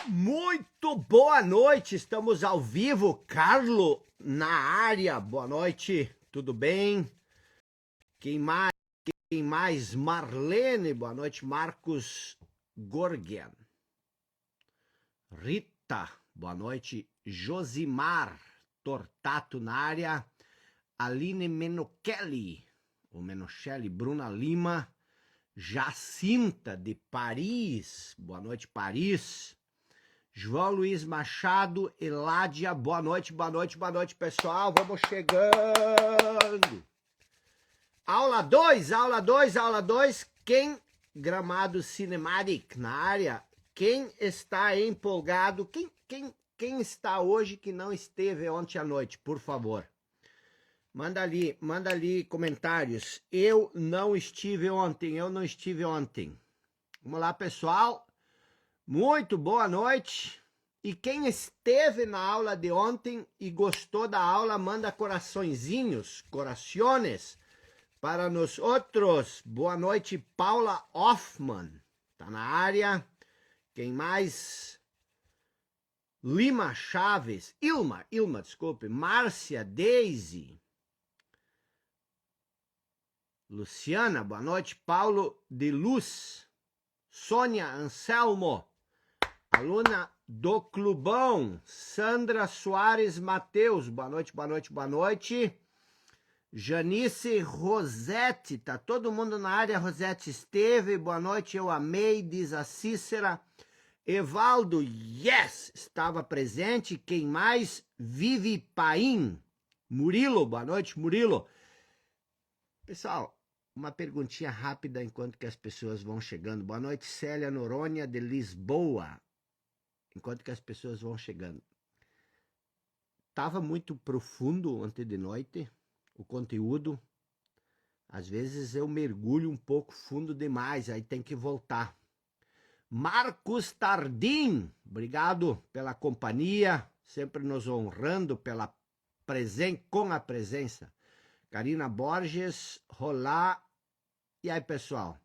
Muito boa noite, estamos ao vivo, Carlo na área, boa noite, tudo bem? Quem mais? Marlene, boa noite, Marcos Gorgian. Rita, boa noite, Josimar Tortato na área, Aline Menochelli, Bruna Lima, Jacinta de Paris, boa noite, Paris. João Luiz Machado, Eládia, boa noite, pessoal, vamos chegando. Aula 2, quem Gramado Cinematic na área, quem está empolgado, quem está hoje que não esteve ontem à noite, por favor. Manda ali comentários, eu não estive ontem. Vamos lá, pessoal. Muito boa noite. E quem esteve na aula de ontem e gostou da aula, manda coraçõezinhos, corações para nós outros. Boa noite, Paula Hoffman. Tá na área. Quem mais? Lima Chaves. Ilma, desculpe. Márcia Deise. Luciana, boa noite. Paulo de Luz. Sônia Anselmo. Aluna do Clubão, Sandra Soares Mateus, boa noite. Janice Rosete, tá todo mundo na área, Rosete esteve, boa noite, eu amei, diz a Cícera. Evaldo, yes, estava presente. Quem mais? Vivi Paim. Murilo, boa noite, Murilo. Pessoal, uma perguntinha rápida enquanto que as pessoas vão chegando. Boa noite, Célia Noronha de Lisboa. Enquanto que as pessoas vão chegando. Tava muito profundo ontem de noite o conteúdo. Às vezes eu mergulho um pouco fundo demais, aí tem que voltar. Marcos Tardim, obrigado pela companhia, sempre nos honrando com a presença. Karina Borges, Rolá. E aí, pessoal?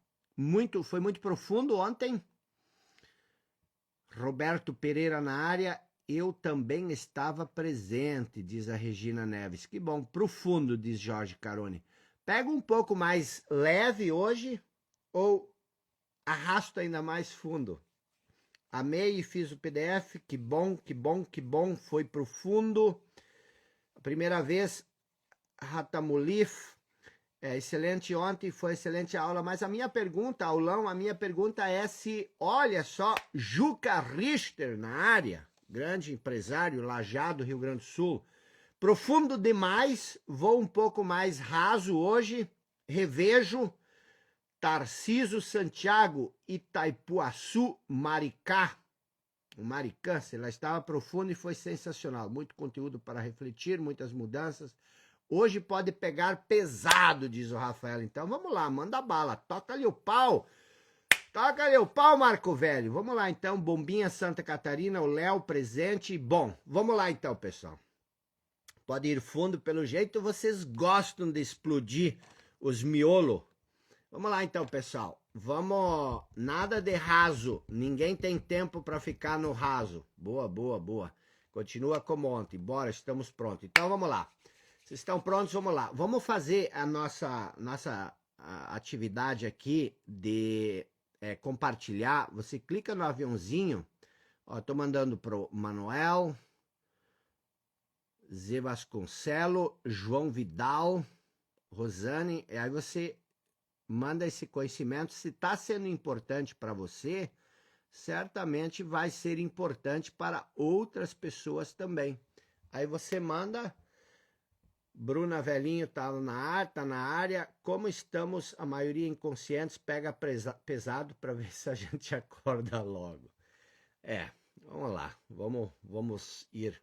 Foi muito profundo ontem. Roberto Pereira na área, eu também estava presente, diz a Regina Neves. Que bom, profundo, diz Jorge Carone. Pega um pouco mais leve hoje ou arrasto ainda mais fundo? Amei e fiz o PDF, que bom, foi profundo. A primeira vez, Ratamulif, excelente ontem, foi excelente a aula, mas a minha pergunta é se, olha só, Juca Richter na área, grande empresário, Lajado, Rio Grande do Sul, profundo demais, vou um pouco mais raso hoje, revejo, Tarciso Santiago, Itaipuaçu, Maricá, sei lá, estava profundo e foi sensacional, muito conteúdo para refletir, muitas mudanças. Hoje pode pegar pesado, diz o Rafael. Então vamos lá, manda bala, toca ali o pau, Marco Velho. Vamos lá então, Bombinha Santa Catarina, o Léo presente. Bom, vamos lá então, pessoal. Pode ir fundo, pelo jeito vocês gostam de explodir os miolos. Vamos lá então, pessoal. Vamos, nada de raso, ninguém tem tempo para ficar no raso. Boa. Continua como ontem, bora, estamos prontos. Então vamos lá. Vocês estão prontos? Vamos lá. Vamos fazer a nossa atividade aqui de compartilhar. Você clica no aviãozinho. Estou mandando pro Manuel, Zé Vasconcelo, João Vidal, Rosane. E aí você manda esse conhecimento. Se está sendo importante para você, certamente vai ser importante para outras pessoas também. Aí você manda... Bruna Velhinho tá na área. Como estamos, a maioria inconscientes, pega pesado para ver se a gente acorda logo. Vamos lá, vamos ir.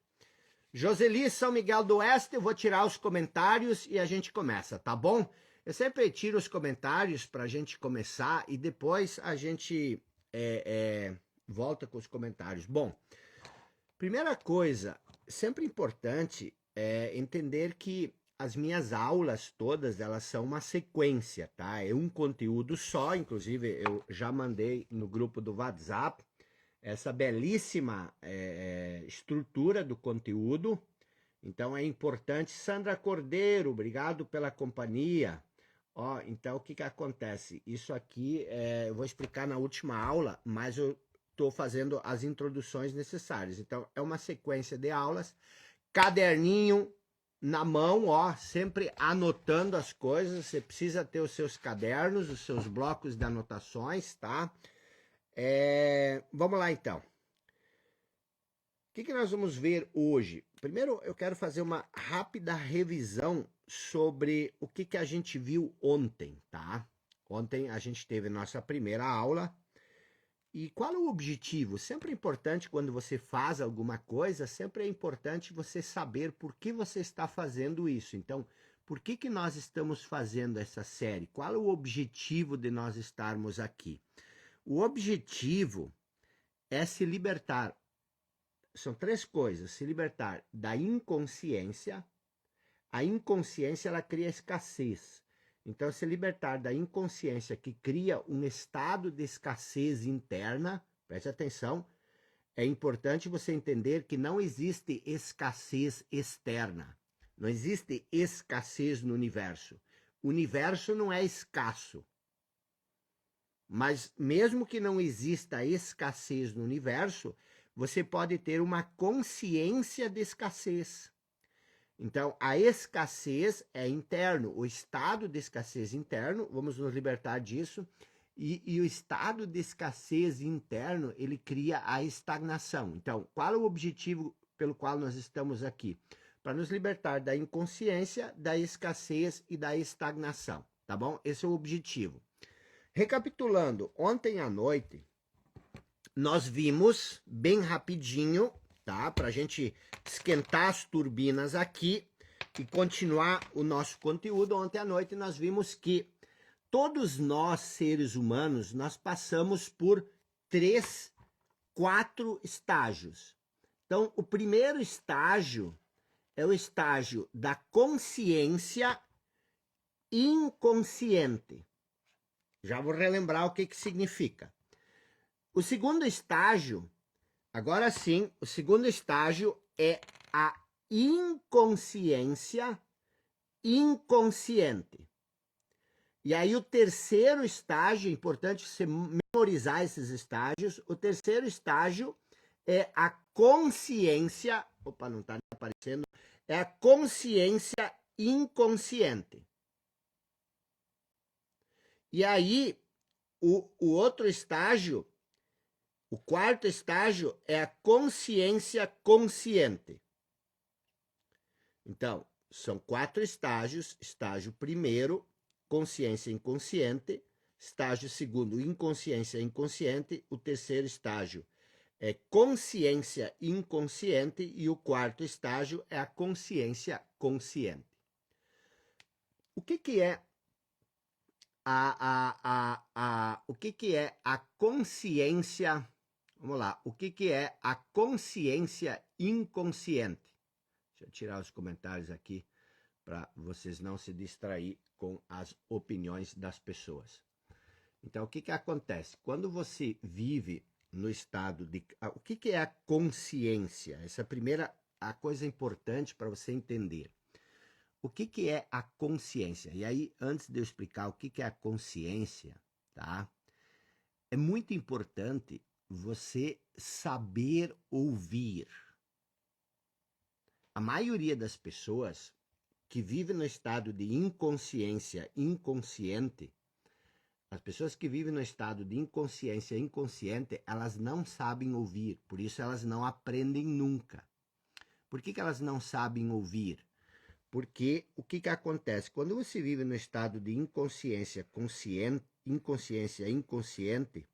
Joseli São Miguel do Oeste, eu vou tirar os comentários e a gente começa, tá bom? Eu sempre tiro os comentários para a gente começar e depois a gente volta com os comentários. Bom, primeira coisa, sempre importante entender que as minhas aulas todas, elas são uma sequência, tá? É um conteúdo só, inclusive eu já mandei no grupo do WhatsApp essa belíssima estrutura do conteúdo. Então é importante. Sandra Cordeiro, obrigado pela companhia. Ó, então o que acontece? Isso aqui eu vou explicar na última aula, mas eu estou fazendo as introduções necessárias. Então é uma sequência de aulas, caderninho na mão, ó, sempre anotando as coisas. Você precisa ter os seus cadernos, os seus blocos de anotações, tá? Vamos lá então. O que nós vamos ver hoje? Primeiro, eu quero fazer uma rápida revisão sobre o que a gente viu ontem, tá? Ontem a gente teve nossa primeira aula. E qual é o objetivo? Sempre é importante quando você faz alguma coisa, sempre é importante você saber por que você está fazendo isso. Então, por que nós estamos fazendo essa série? Qual é o objetivo de nós estarmos aqui? O objetivo é se libertar. São três coisas: se libertar da inconsciência. A inconsciência, ela cria escassez. Então, se libertar da inconsciência que cria um estado de escassez interna, preste atenção, é importante você entender que não existe escassez externa. Não existe escassez no universo. O universo não é escasso. Mas mesmo que não exista escassez no universo, você pode ter uma consciência de escassez. Então, a escassez é interno, o estado de escassez interno, vamos nos libertar disso, e o estado de escassez interno, ele cria a estagnação. Então, qual é o objetivo pelo qual nós estamos aqui? Para nos libertar da inconsciência, da escassez e da estagnação, tá bom? Esse é o objetivo. Recapitulando, ontem à noite, nós vimos, bem rapidinho, tá? Para a gente esquentar as turbinas aqui e continuar o nosso conteúdo. Ontem à noite nós vimos que todos nós, seres humanos, nós passamos por 4 estágios. Então, o primeiro estágio é o estágio da consciência inconsciente. Já vou relembrar o que significa. O segundo estágio, agora sim, o segundo estágio é a inconsciência inconsciente. E aí o terceiro estágio, é importante você memorizar esses estágios, o terceiro estágio é a consciência, opa, não está aparecendo, é a consciência inconsciente. E aí, o outro estágio, o quarto estágio é a consciência consciente. Então, são 4 estágios. Estágio primeiro, consciência inconsciente. Estágio segundo, inconsciência inconsciente. O terceiro estágio é consciência inconsciente. E o quarto estágio é a consciência consciente. O que é o que é a consciência? Vamos lá. O que é a consciência inconsciente? Deixa eu tirar os comentários aqui para vocês não se distrair com as opiniões das pessoas. Então, o que acontece? Quando você vive no estado de... O que é a consciência? Essa é a coisa importante para você entender. O que é a consciência? E aí, antes de eu explicar o que é a consciência, tá? É muito importante você saber ouvir. A maioria das pessoas que vivem no estado de inconsciência inconsciente, as pessoas que vivem no estado de inconsciência inconsciente, elas não sabem ouvir, por isso elas não aprendem nunca. Por que elas não sabem ouvir? Porque o que acontece? Quando você vive no estado de inconsciência consciente, inconsciência inconsciente,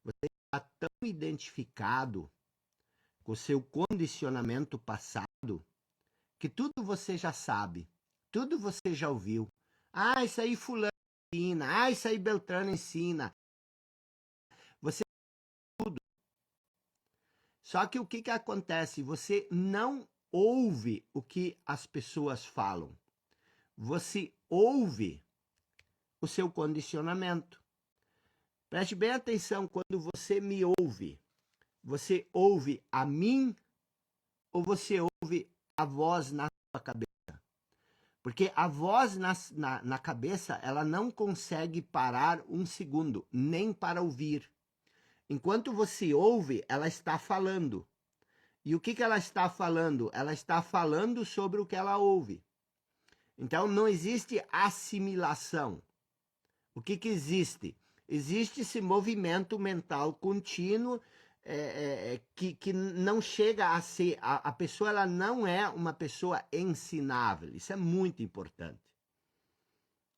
você está tão identificado com o seu condicionamento passado que tudo você já sabe, tudo você já ouviu. Ah, isso aí fulano ensina, ah, isso aí Beltrano ensina. Você tudo. Só que o que acontece? Você não ouve o que as pessoas falam. Você ouve o seu condicionamento. Preste bem atenção quando você me ouve. Você ouve a mim ou você ouve a voz na sua cabeça? Porque a voz na cabeça, ela não consegue parar um segundo, nem para ouvir. Enquanto você ouve, ela está falando. E o que ela está falando? Ela está falando sobre o que ela ouve. Então, não existe assimilação. O que existe? Existe esse movimento mental contínuo que não chega a ser... A pessoa ela não é uma pessoa ensinável. Isso é muito importante.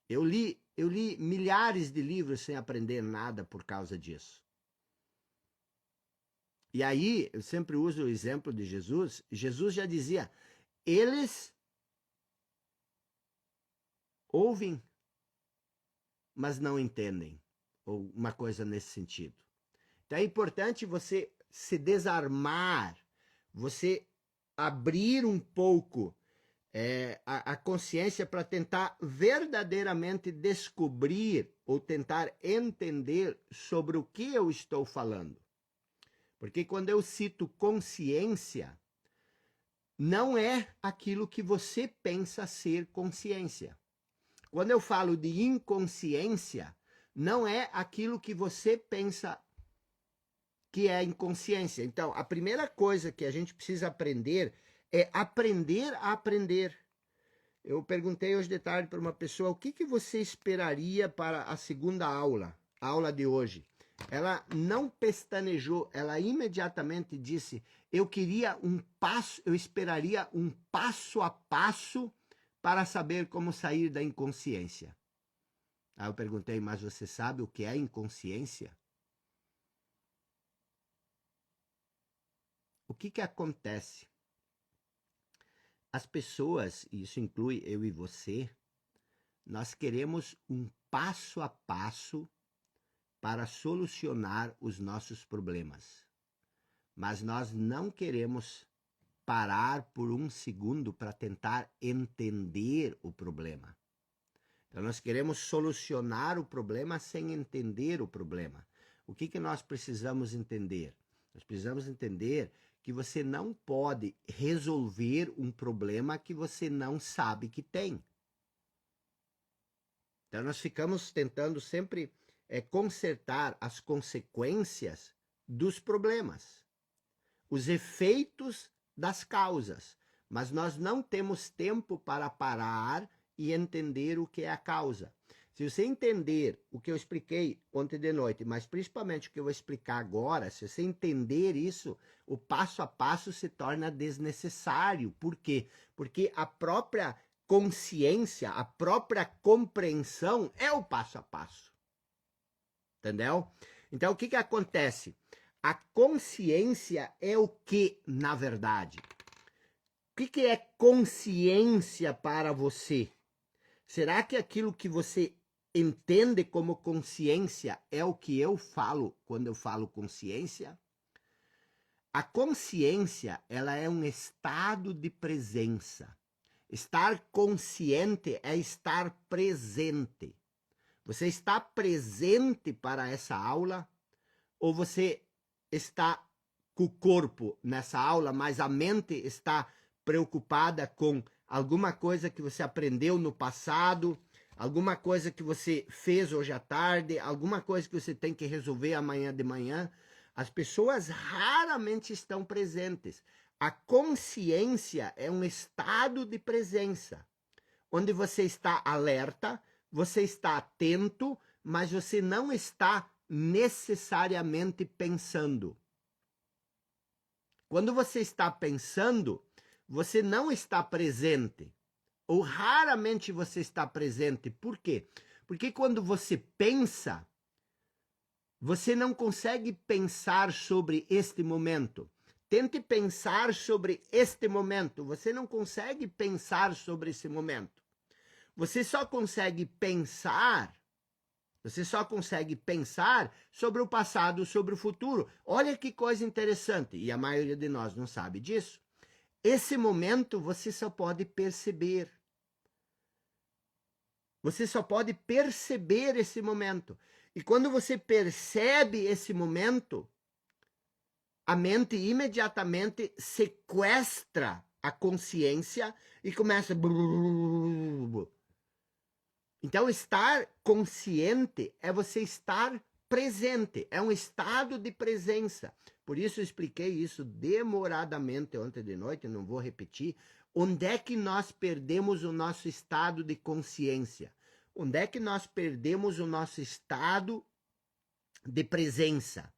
Eu li milhares de livros sem aprender nada por causa disso. E aí, eu sempre uso o exemplo de Jesus. Jesus já dizia, eles ouvem, mas não entendem. Ou uma coisa nesse sentido. Então é importante você se desarmar, você abrir um pouco a consciência para tentar verdadeiramente descobrir ou tentar entender sobre o que eu estou falando. Porque quando eu cito consciência, não é aquilo que você pensa ser consciência. Quando eu falo de inconsciência, não é aquilo que você pensa que é inconsciência. Então, a primeira coisa que a gente precisa aprender é aprender a aprender. Eu perguntei hoje de tarde para uma pessoa o que você esperaria para a segunda aula, a aula de hoje. Ela não pestanejou, ela imediatamente disse: eu queria um passo, eu esperaria um passo a passo para saber como sair da inconsciência. Aí eu perguntei: mas você sabe o que é inconsciência? O que acontece? As pessoas, e isso inclui eu e você, nós queremos um passo a passo para solucionar os nossos problemas. Mas nós não queremos parar por um segundo para tentar entender o problema. Então nós queremos solucionar o problema sem entender o problema. O que nós precisamos entender? Nós precisamos entender que você não pode resolver um problema que você não sabe que tem. Então nós ficamos tentando sempre consertar as consequências dos problemas, os efeitos das causas, mas nós não temos tempo para parar e entender o que é a causa. Se você entender o que eu expliquei ontem de noite, mas principalmente o que eu vou explicar agora, se você entender isso, o passo a passo se torna desnecessário. Por quê? Porque a própria consciência, a própria compreensão é o passo a passo. Entendeu? Então, o que acontece? A consciência é o que, na verdade? O que é consciência para você? Será que aquilo que você entende como consciência é o que eu falo quando eu falo consciência? A consciência, ela é um estado de presença. Estar consciente é estar presente. Você está presente para essa aula ou você está com o corpo nessa aula, mas a mente está preocupada com alguma coisa que você aprendeu no passado, alguma coisa que você fez hoje à tarde, alguma coisa que você tem que resolver amanhã de manhã? As pessoas raramente estão presentes. A consciência é um estado de presença, onde você está alerta, você está atento, mas você não está necessariamente pensando. Quando você está pensando, você não está presente. Ou raramente você está presente. Por quê? Porque quando você pensa, você não consegue pensar sobre este momento. Tente pensar sobre este momento. Você não consegue pensar sobre esse momento. Você só consegue pensar sobre o passado, sobre o futuro. Olha que coisa interessante, e a maioria de nós não sabe disso. Esse momento você só pode perceber. Você só pode perceber esse momento. E quando você percebe esse momento, a mente imediatamente sequestra a consciência e começa... Então, estar consciente é você estar presente, é um estado de presença. Por isso eu expliquei isso demoradamente ontem de noite, não vou repetir. Onde é que nós perdemos o nosso estado de consciência? Onde é que nós perdemos o nosso estado de presença?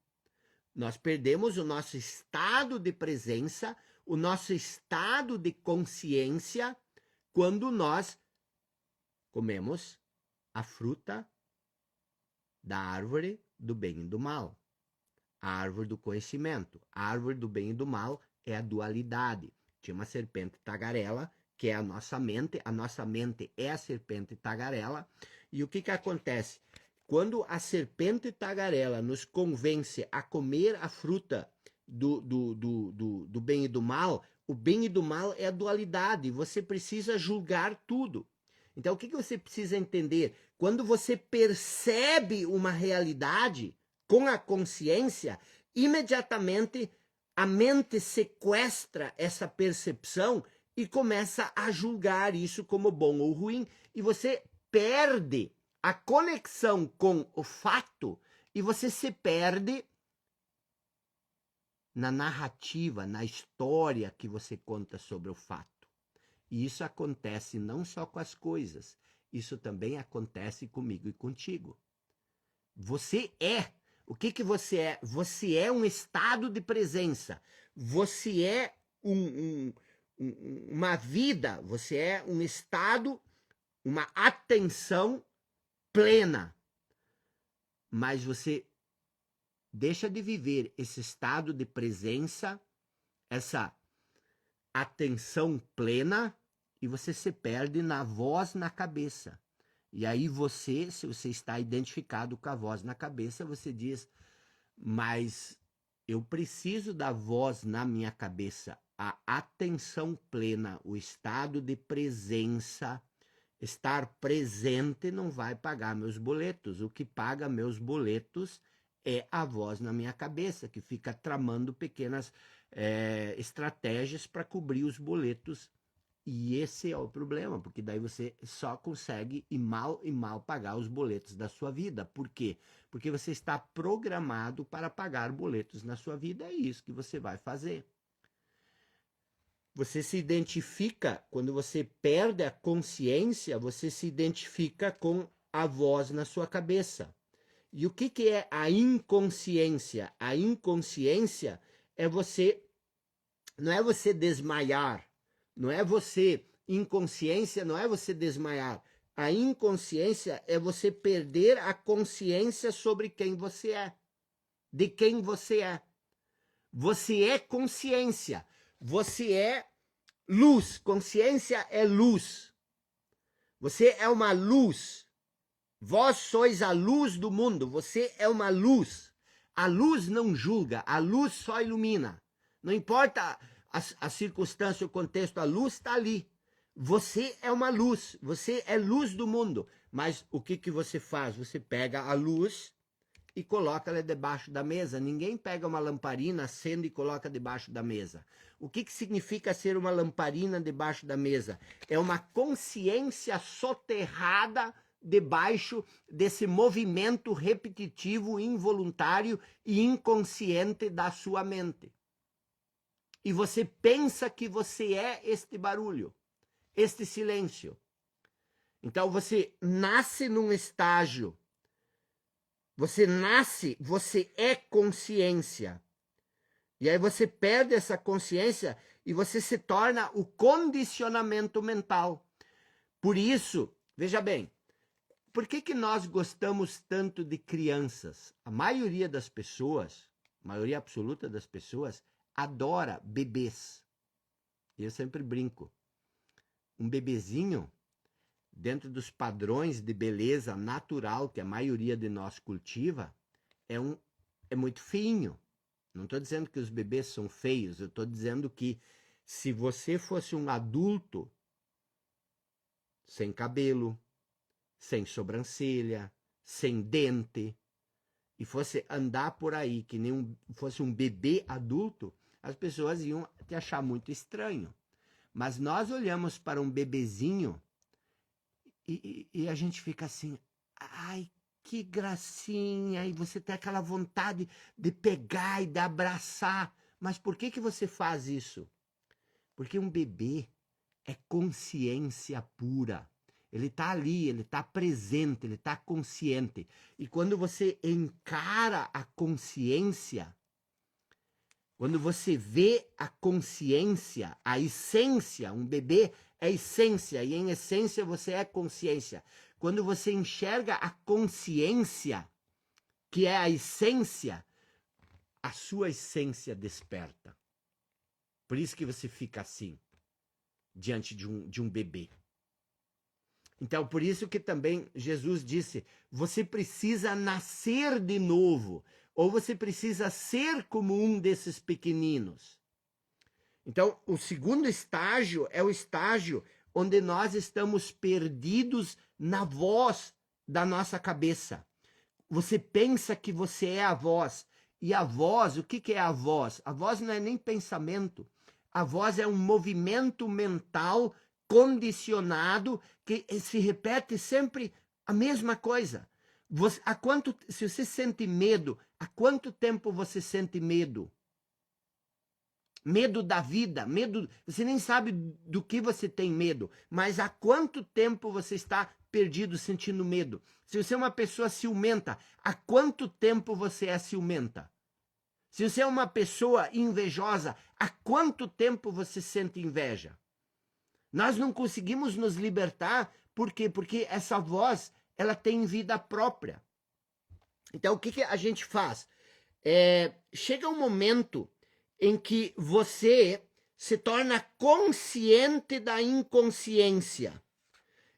Nós perdemos o nosso estado de presença, o nosso estado de consciência, quando nós comemos a fruta da árvore do bem e do mal, a árvore do conhecimento. A árvore do bem e do mal é a dualidade. Tinha uma serpente tagarela, que é a nossa mente é a serpente tagarela, e o que que acontece? Quando a serpente tagarela nos convence a comer a fruta do bem e do mal, o bem e do mal é a dualidade, você precisa julgar tudo. Então, o que que você precisa entender? Quando você percebe uma realidade com a consciência, imediatamente a mente sequestra essa percepção e começa a julgar isso como bom ou ruim. E você perde a conexão com o fato e você se perde na narrativa, na história que você conta sobre o fato. E isso acontece não só com as coisas, isso também acontece comigo e contigo. Você é. O que que você é? Você é um estado de presença. Você é uma vida, você é um estado, uma atenção plena. Mas você deixa de viver esse estado de presença, essa atenção plena, e você se perde na voz na cabeça. E aí você, se você está identificado com a voz na cabeça, você diz, mas eu preciso da voz na minha cabeça, a atenção plena, o estado de presença. Estar presente não vai pagar meus boletos. O que paga meus boletos é a voz na minha cabeça, que fica tramando pequenas estratégias para cobrir os boletos. E esse é o problema, porque daí você só consegue e mal pagar os boletos da sua vida. Por quê? Porque você está programado para pagar boletos na sua vida, é isso que você vai fazer. Você se identifica, quando você perde a consciência, você se identifica com a voz na sua cabeça. E o que que é a inconsciência? A inconsciência é você, não é você desmaiar, não é você, inconsciência não é você desmaiar. A inconsciência é você perder a consciência sobre quem você é, de quem você é. Você é consciência, você é luz, consciência é luz. Você é uma luz. Vós sois a luz do mundo, você é uma luz. A luz não julga, a luz só ilumina. Não importa a circunstância, o contexto, a luz está ali. Você é uma luz, você é luz do mundo. Mas o que que você faz? Você pega a luz e coloca ela debaixo da mesa. Ninguém pega uma lamparina, acende e coloca debaixo da mesa. O que que significa ser uma lamparina debaixo da mesa? É uma consciência soterrada debaixo desse movimento repetitivo, involuntário e inconsciente da sua mente. E você pensa que você é este barulho, este silêncio. Então você nasce num estágio, você nasce, você é consciência. E aí você perde essa consciência e você se torna o condicionamento mental. Por isso, veja bem, por que que nós gostamos tanto de crianças? A maioria das pessoas, a maioria absoluta das pessoas, adora bebês. E eu sempre brinco. Um bebezinho, dentro dos padrões de beleza natural que a maioria de nós cultiva, é muito feinho. Não estou dizendo que os bebês são feios, eu estou dizendo que se você fosse um adulto sem cabelo, sem sobrancelha, sem dente, e fosse andar por aí que nem fosse um bebê adulto, as pessoas iam te achar muito estranho. Mas nós olhamos para um bebezinho e a gente fica assim, ai, que gracinha, e você tem aquela vontade de pegar e de abraçar. Mas por que você faz isso? Porque um bebê é consciência pura. Ele está ali, ele está presente, ele está consciente. E quando você encara a consciência, quando você vê a consciência, a essência, um bebê é essência, e em essência você é consciência. Quando você enxerga a consciência, que é a essência, a sua essência desperta. Por isso que você fica assim, diante de um bebê. Então, por isso que também Jesus disse, você precisa nascer de novo, ou você precisa ser como um desses pequeninos. Então, o segundo estágio é o estágio onde nós estamos perdidos na voz da nossa cabeça. Você pensa que você é a voz, e a voz, o que é a voz? A voz não é nem pensamento, a voz é um movimento mental condicionado que se repete sempre a mesma coisa. Se você sente medo, há quanto tempo você sente medo? Medo da vida, medo, você nem sabe do que você tem medo, mas há quanto tempo você está perdido sentindo medo? Se você é uma pessoa ciumenta, há quanto tempo você é ciumenta? Se você é uma pessoa invejosa, há quanto tempo você sente inveja? Nós não conseguimos nos libertar, por quê? Porque essa voz, ela tem vida própria. Então, o que a gente faz? Chega um momento em que você se torna consciente da inconsciência.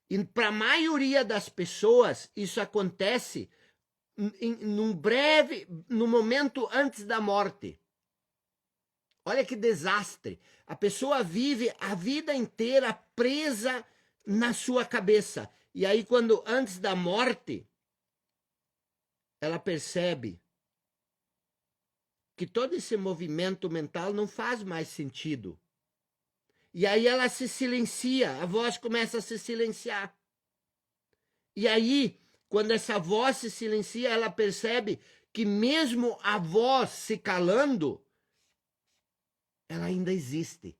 E para a maioria das pessoas, isso acontece no momento antes da morte. Olha que desastre. A pessoa vive a vida inteira presa na sua cabeça. E aí, quando antes da morte, ela percebe que todo esse movimento mental não faz mais sentido. E aí ela se silencia, a voz começa a se silenciar. E aí, quando essa voz se silencia, ela percebe que mesmo a voz se calando, ela ainda existe.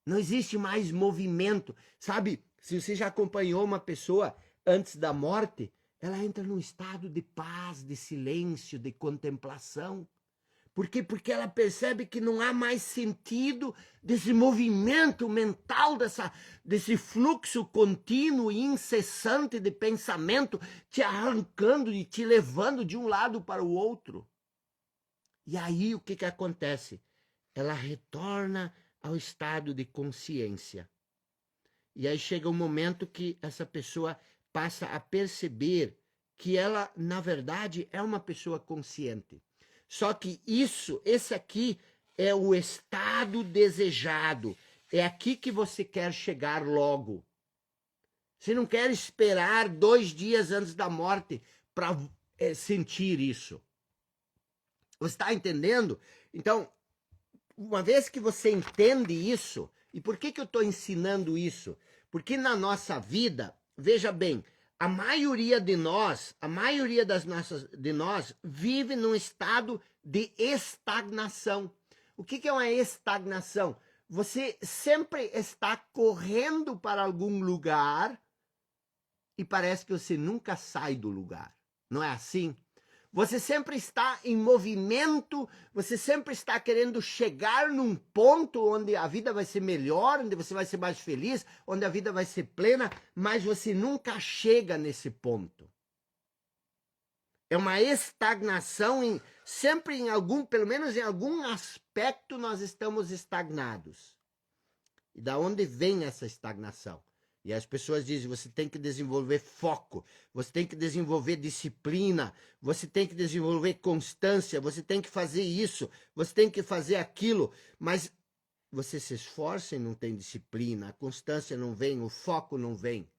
Não existe mais movimento. Sabe, se você já acompanhou uma pessoa antes da morte, ela entra num estado de paz, de silêncio, de contemplação. Por quê? Porque ela percebe que não há mais sentido desse movimento mental, desse fluxo contínuo e incessante de pensamento te arrancando e te levando de um lado para o outro. E aí o que acontece? Ela retorna ao estado de consciência. E aí chega um momento que essa pessoa passa a perceber que ela, na verdade, é uma pessoa consciente. Só que esse aqui é o estado desejado. É aqui que você quer chegar logo. Você não quer esperar 2 dias antes da morte para sentir isso. Você está entendendo? Então, uma vez que você entende isso, e por que eu estou ensinando isso? Porque na nossa vida, veja bem, a maioria de nós vive num estado de estagnação. O que é uma estagnação? Você sempre está correndo para algum lugar e parece que você nunca sai do lugar. Não é assim? Você sempre está em movimento, você sempre está querendo chegar num ponto onde a vida vai ser melhor, onde você vai ser mais feliz, onde a vida vai ser plena, mas você nunca chega nesse ponto. É uma estagnação, sempre em algum, pelo menos em algum aspecto nós estamos estagnados. E da onde vem essa estagnação? E as pessoas dizem, você tem que desenvolver foco, você tem que desenvolver disciplina, você tem que desenvolver constância, você tem que fazer isso, você tem que fazer aquilo, mas você se esforça e não tem disciplina, a constância não vem, o foco não vem.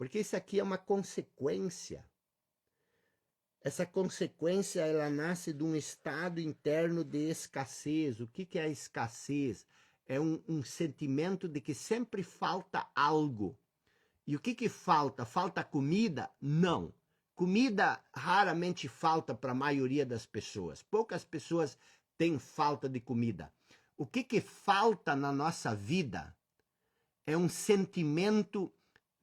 Porque isso aqui é uma consequência. Essa consequência, ela nasce de um estado interno de escassez. O que é a escassez? É um sentimento de que sempre falta algo. E o que falta? Falta comida? Não. Comida raramente falta para a maioria das pessoas. Poucas pessoas têm falta de comida. O que falta na nossa vida é um sentimento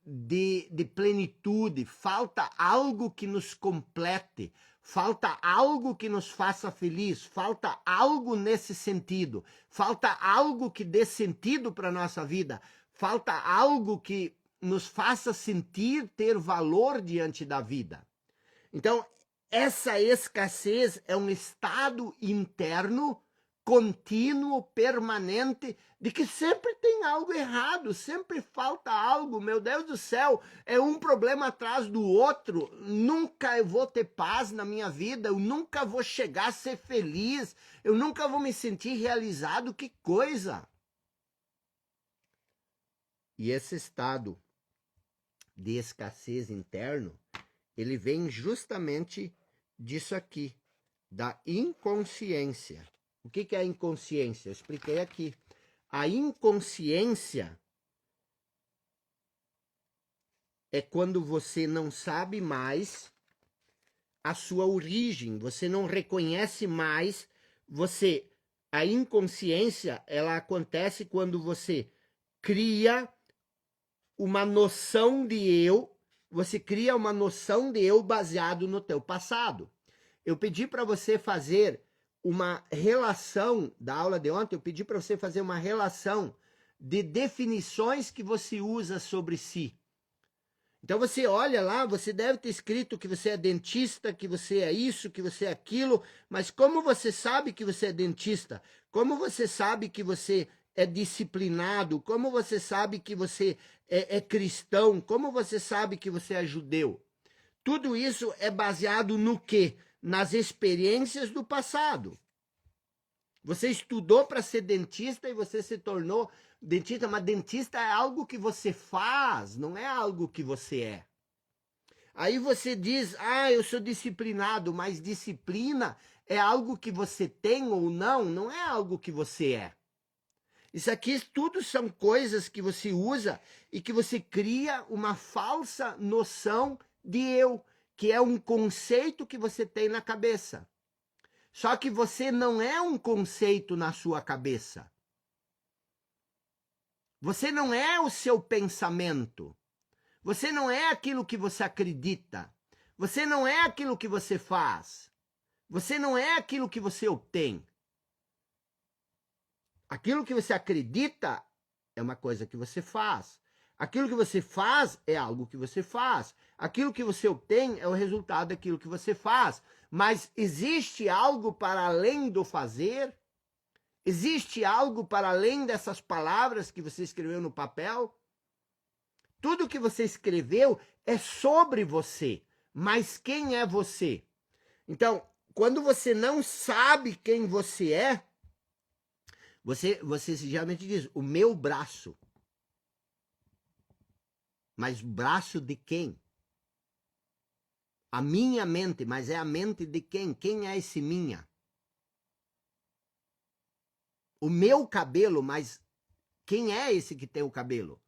de plenitude, falta algo que nos complete, falta algo que nos faça feliz, falta algo nesse sentido, falta algo que dê sentido para a nossa vida, falta algo que nos faça sentir ter valor diante da vida. Então, essa escassez é um estado interno contínuo, permanente, de que sempre tem algo errado, sempre falta algo. Meu Deus do céu, é um problema atrás do outro. Nunca eu vou ter paz na minha vida, eu nunca vou chegar a ser feliz, eu nunca vou me sentir realizado. Que coisa! E esse estado de escassez interno, ele vem justamente disso aqui, da inconsciência. O que é a inconsciência? Eu expliquei aqui. A inconsciência é quando você não sabe mais a sua origem, você não reconhece mais a inconsciência, ela acontece quando você cria uma noção de eu, você cria uma noção de eu baseado no teu passado. Eu pedi para você fazer uma relação da aula de ontem, eu pedi para você fazer uma relação de definições que você usa sobre si. Então você olha lá, você deve ter escrito que você é dentista, que você é isso, que você é aquilo, mas como você sabe que você é dentista? Como você sabe que você é disciplinado? Como você sabe que você é cristão? Como você sabe que você é judeu? Tudo isso é baseado no quê? Nas experiências do passado. Você estudou para ser dentista e você se tornou dentista, mas dentista é algo que você faz, não é algo que você é. Aí você diz, eu sou disciplinado, mas disciplina é algo que você tem ou não, não é algo que você é. Isso aqui tudo são coisas que você usa e que você cria uma falsa noção de eu, que é um conceito que você tem na cabeça. Só que você não é um conceito na sua cabeça. Você não é o seu pensamento. Você não é aquilo que você acredita. Você não é aquilo que você faz. Você não é aquilo que você obtém. Aquilo que você acredita é uma coisa que você faz. Aquilo que você faz é algo que você faz. Aquilo que você obtém é o resultado daquilo que você faz. Mas existe algo para além do fazer? Existe algo para além dessas palavras que você escreveu no papel? Tudo que você escreveu é sobre você. Mas quem é você? Então, quando você não sabe quem você é, você geralmente diz, o meu braço. Mas braço de quem? A minha mente, mas é a mente de quem? Quem é esse minha? O meu cabelo, mas quem é esse que tem o cabelo?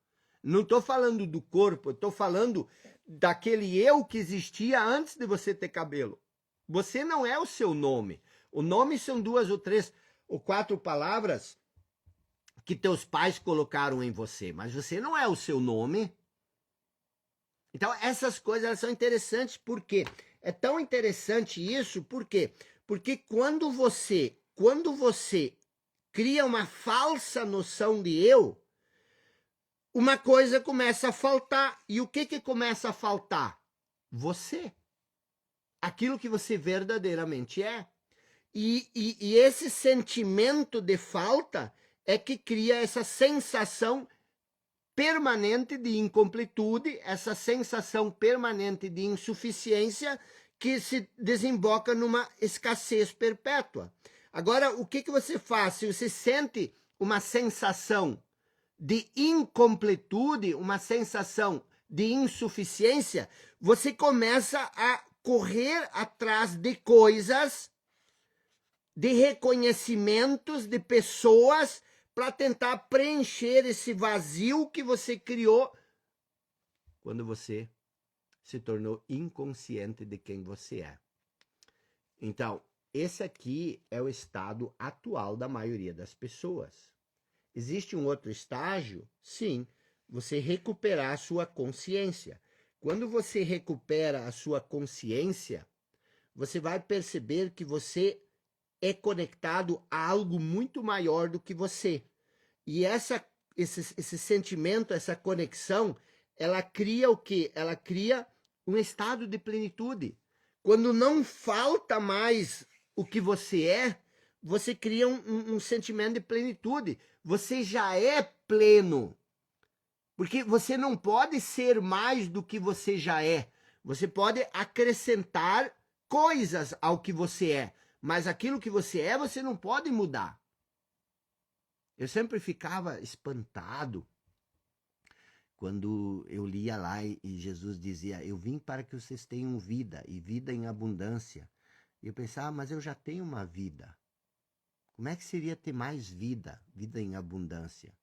Não estou falando do corpo, estou falando daquele eu que existia antes de você ter cabelo. Você não é o seu nome. O nome são 2 ou 3 ou 4 palavras que teus pais colocaram em você, mas você não é o seu nome. Então, essas coisas elas são interessantes, porque é tão interessante isso, por quê? Porque quando você cria uma falsa noção de eu, uma coisa começa a faltar. E o que começa a faltar? Você. Aquilo que você verdadeiramente é. E esse sentimento de falta é que cria essa sensação permanente de incompletude, essa sensação permanente de insuficiência que se desemboca numa escassez perpétua. Agora, o que você faz? Se você sente uma sensação de incompletude, uma sensação de insuficiência, você começa a correr atrás de coisas, de reconhecimentos, de pessoas, para tentar preencher esse vazio que você criou quando você se tornou inconsciente de quem você é. Então, esse aqui é o estado atual da maioria das pessoas. Existe um outro estágio? Sim, você recuperar a sua consciência. Quando você recupera a sua consciência, você vai perceber que você é conectado a algo muito maior do que você. E esse sentimento, essa conexão, ela cria o quê? Ela cria um estado de plenitude. Quando não falta mais o que você é, você cria um sentimento de plenitude. Você já é pleno. Porque você não pode ser mais do que você já é. Você pode acrescentar coisas ao que você é. Mas aquilo que você é, você não pode mudar. Eu sempre ficava espantado quando eu lia lá e Jesus dizia: eu vim para que vocês tenham vida e vida em abundância. E eu pensava, mas eu já tenho uma vida. Como é que seria ter mais vida, vida em abundância?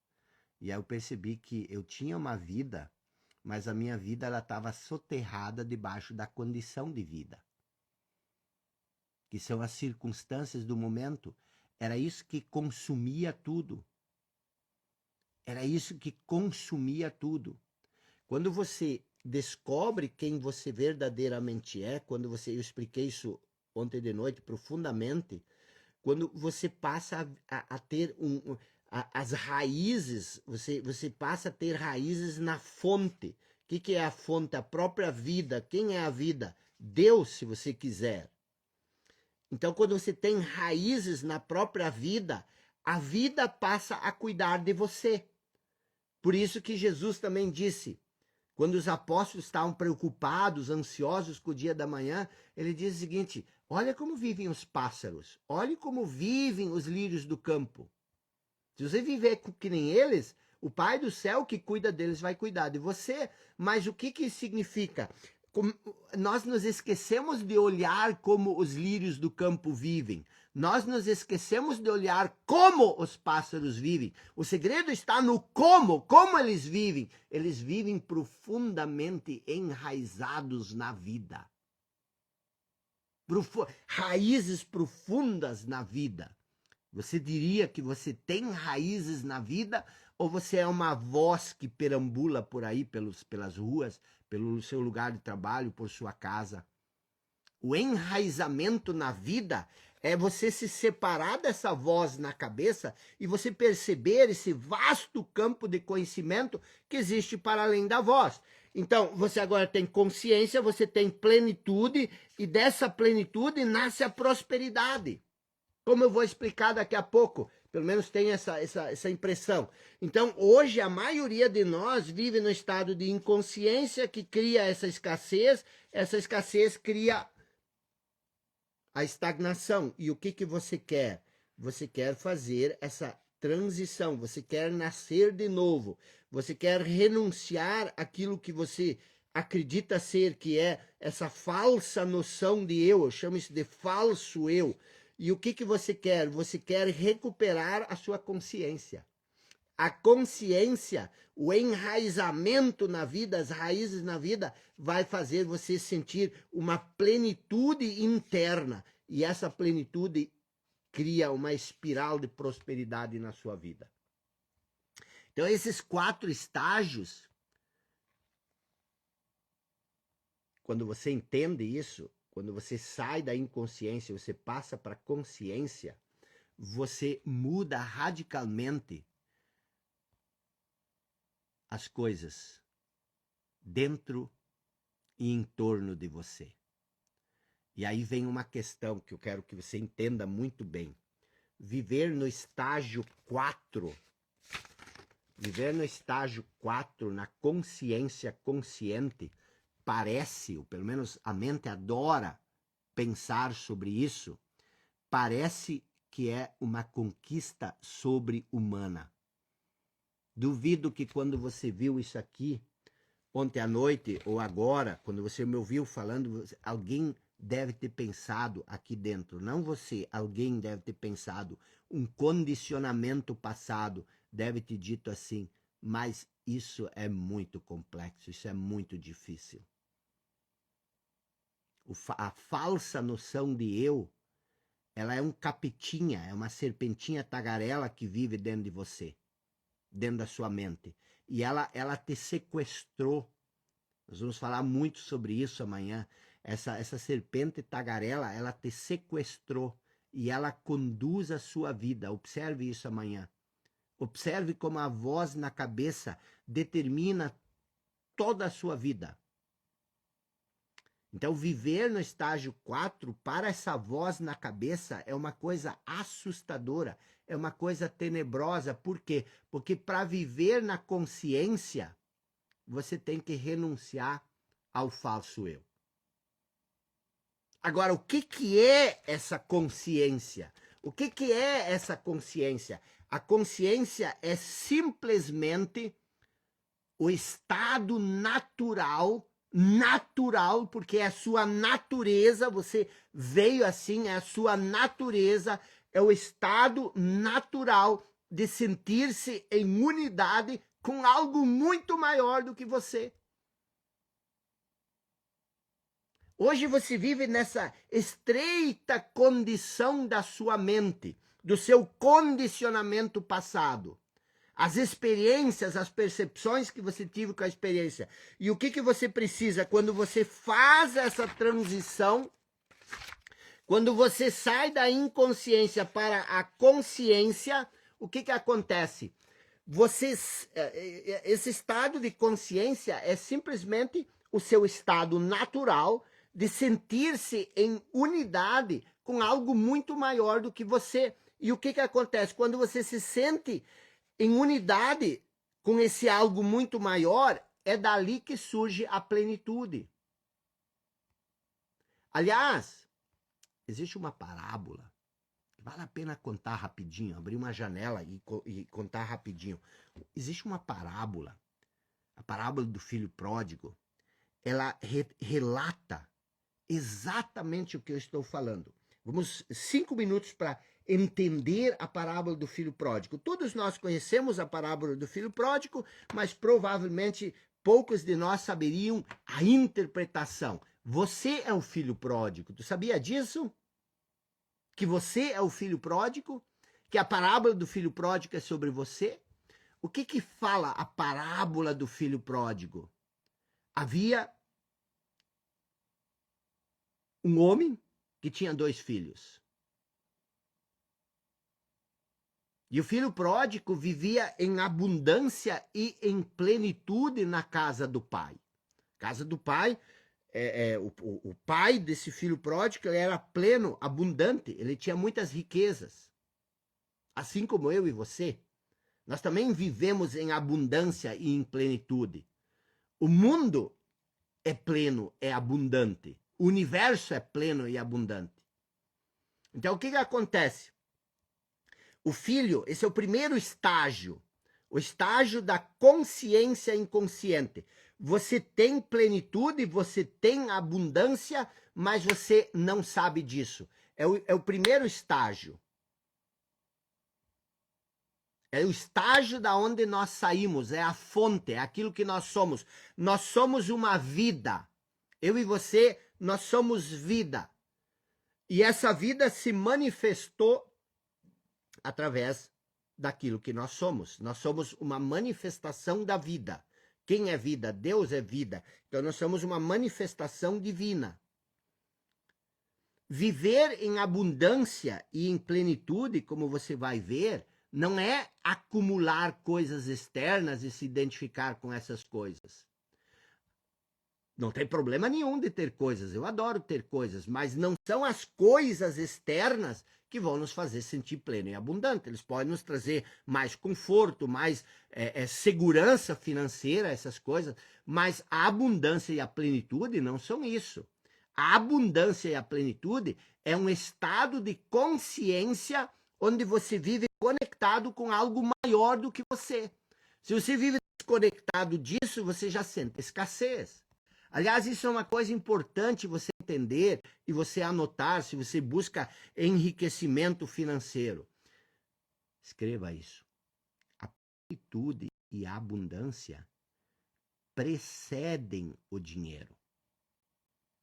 E aí eu percebi que eu tinha uma vida, mas a minha vida ela estava soterrada debaixo da condição de vida, que são as circunstâncias do momento. Era isso que consumia tudo. Era isso que consumia tudo. Quando você descobre quem você verdadeiramente é, quando eu expliquei isso ontem de noite profundamente, quando você passa a ter as raízes, você passa a ter raízes na fonte. O que é a fonte? A própria vida. Quem é a vida? Deus, se você quiser. Então, quando você tem raízes na própria vida, a vida passa a cuidar de você. Por isso que Jesus também disse, quando os apóstolos estavam preocupados, ansiosos com o dia da manhã, ele diz o seguinte: olha como vivem os pássaros, olha como vivem os lírios do campo. Se você viver que nem eles, o Pai do céu que cuida deles vai cuidar de você. Mas o que significa? Nós nos esquecemos de olhar como os lírios do campo vivem. Nós nos esquecemos de olhar como os pássaros vivem. O segredo está no como eles vivem. Eles vivem profundamente enraizados na vida. Raízes profundas na vida. Você diria que você tem raízes na vida ou você é uma voz que perambula por aí pelas ruas, pelo seu lugar de trabalho, por sua casa? O enraizamento na vida é você se separar dessa voz na cabeça e você perceber esse vasto campo de conhecimento que existe para além da voz. Então, você agora tem consciência, você tem plenitude e dessa plenitude nasce a prosperidade. Como eu vou explicar daqui a pouco, pelo menos tem essa impressão. Então, hoje, a maioria de nós vive no estado de inconsciência que cria essa escassez cria a estagnação. E o que você quer? Você quer fazer essa transição, você quer nascer de novo, você quer renunciar àquilo que você acredita ser, que é essa falsa noção de eu chamo isso de falso eu. E o que você quer? Você quer recuperar a sua consciência. A consciência, o enraizamento na vida, as raízes na vida, vai fazer você sentir uma plenitude interna. E essa plenitude cria uma espiral de prosperidade na sua vida. Então, esses 4 estágios, quando você entende isso, quando você sai da inconsciência, você passa para a consciência, você muda radicalmente as coisas dentro e em torno de você. E aí vem uma questão que eu quero que você entenda muito bem. Viver no estágio 4, na consciência consciente, parece, ou pelo menos a mente adora pensar sobre isso, parece que é uma conquista sobre-humana. Duvido que quando você viu isso aqui, ontem à noite ou agora, quando você me ouviu falando, alguém deve ter pensado aqui dentro, não você, alguém deve ter pensado, um condicionamento passado deve ter dito assim, mas isso é muito complexo, isso é muito difícil. A falsa noção de eu, ela é um capitinha, é uma serpentinha tagarela que vive dentro de você, dentro da sua mente. E ela te sequestrou. Nós vamos falar muito sobre isso amanhã. Essa serpente tagarela, ela te sequestrou e ela conduz a sua vida. Observe isso amanhã. Observe como a voz na cabeça determina toda a sua vida. Então, viver no estágio 4 para essa voz na cabeça é uma coisa assustadora, é uma coisa tenebrosa. Por quê? Porque para viver na consciência, você tem que renunciar ao falso eu. Agora, o que é essa consciência? O que é essa consciência? A consciência é simplesmente o estado natural, porque é a sua natureza, você veio assim, é a sua natureza, é o estado natural de sentir-se em unidade com algo muito maior do que você. Hoje você vive nessa estreita condição da sua mente, do seu condicionamento passado. As experiências, as percepções que você teve com a experiência. E o que você precisa quando você faz essa transição, quando você sai da inconsciência para a consciência, o que acontece? Esse estado de consciência é simplesmente o seu estado natural de sentir-se em unidade com algo muito maior do que você. E o que acontece? Quando você se sente em unidade com esse algo muito maior, é dali que surge a plenitude. Aliás, existe uma parábola, vale a pena contar rapidinho, abrir uma janela e contar rapidinho. Existe uma parábola, a parábola do filho pródigo, ela relata exatamente o que eu estou falando. Vamos 5 minutos para entender a parábola do filho pródigo. Todos nós conhecemos a parábola do filho pródigo, mas provavelmente poucos de nós saberiam a interpretação. Você é o filho pródigo. Tu sabia disso? Que você é o filho pródigo? Que a parábola do filho pródigo é sobre você? O que fala a parábola do filho pródigo? Havia um homem que tinha 2 filhos. E o filho pródigo vivia em abundância e em plenitude na casa do pai. Casa do pai, o pai desse filho pródigo era pleno, abundante, ele tinha muitas riquezas. Assim como eu e você. Nós também vivemos em abundância e em plenitude. O mundo é pleno, é abundante. O universo é pleno e abundante. Então, o que acontece? O filho, esse é o primeiro estágio, o estágio da consciência inconsciente. Você tem plenitude, você tem abundância, mas você não sabe disso. É o primeiro estágio. É o estágio da onde nós saímos, é a fonte, é aquilo que nós somos. Nós somos uma vida. Eu e você, nós somos vida. E essa vida se manifestou através daquilo que nós somos. Nós somos uma manifestação da vida. Quem é vida? Deus é vida. Então nós somos uma manifestação divina. Viver em abundância e em plenitude, como você vai ver, não é acumular coisas externas e se identificar com essas coisas. Não tem problema nenhum de ter coisas, eu adoro ter coisas, mas não são as coisas externas que vão nos fazer sentir pleno e abundante. Eles podem nos trazer mais conforto, mais segurança financeira, essas coisas, mas a abundância e a plenitude não são isso. A abundância e a plenitude é um estado de consciência onde você vive conectado com algo maior do que você. Se você vive desconectado disso, você já sente escassez. Aliás, isso é uma coisa importante você entender e você anotar se você busca enriquecimento financeiro. Escreva isso. A plenitude e a abundância precedem o dinheiro.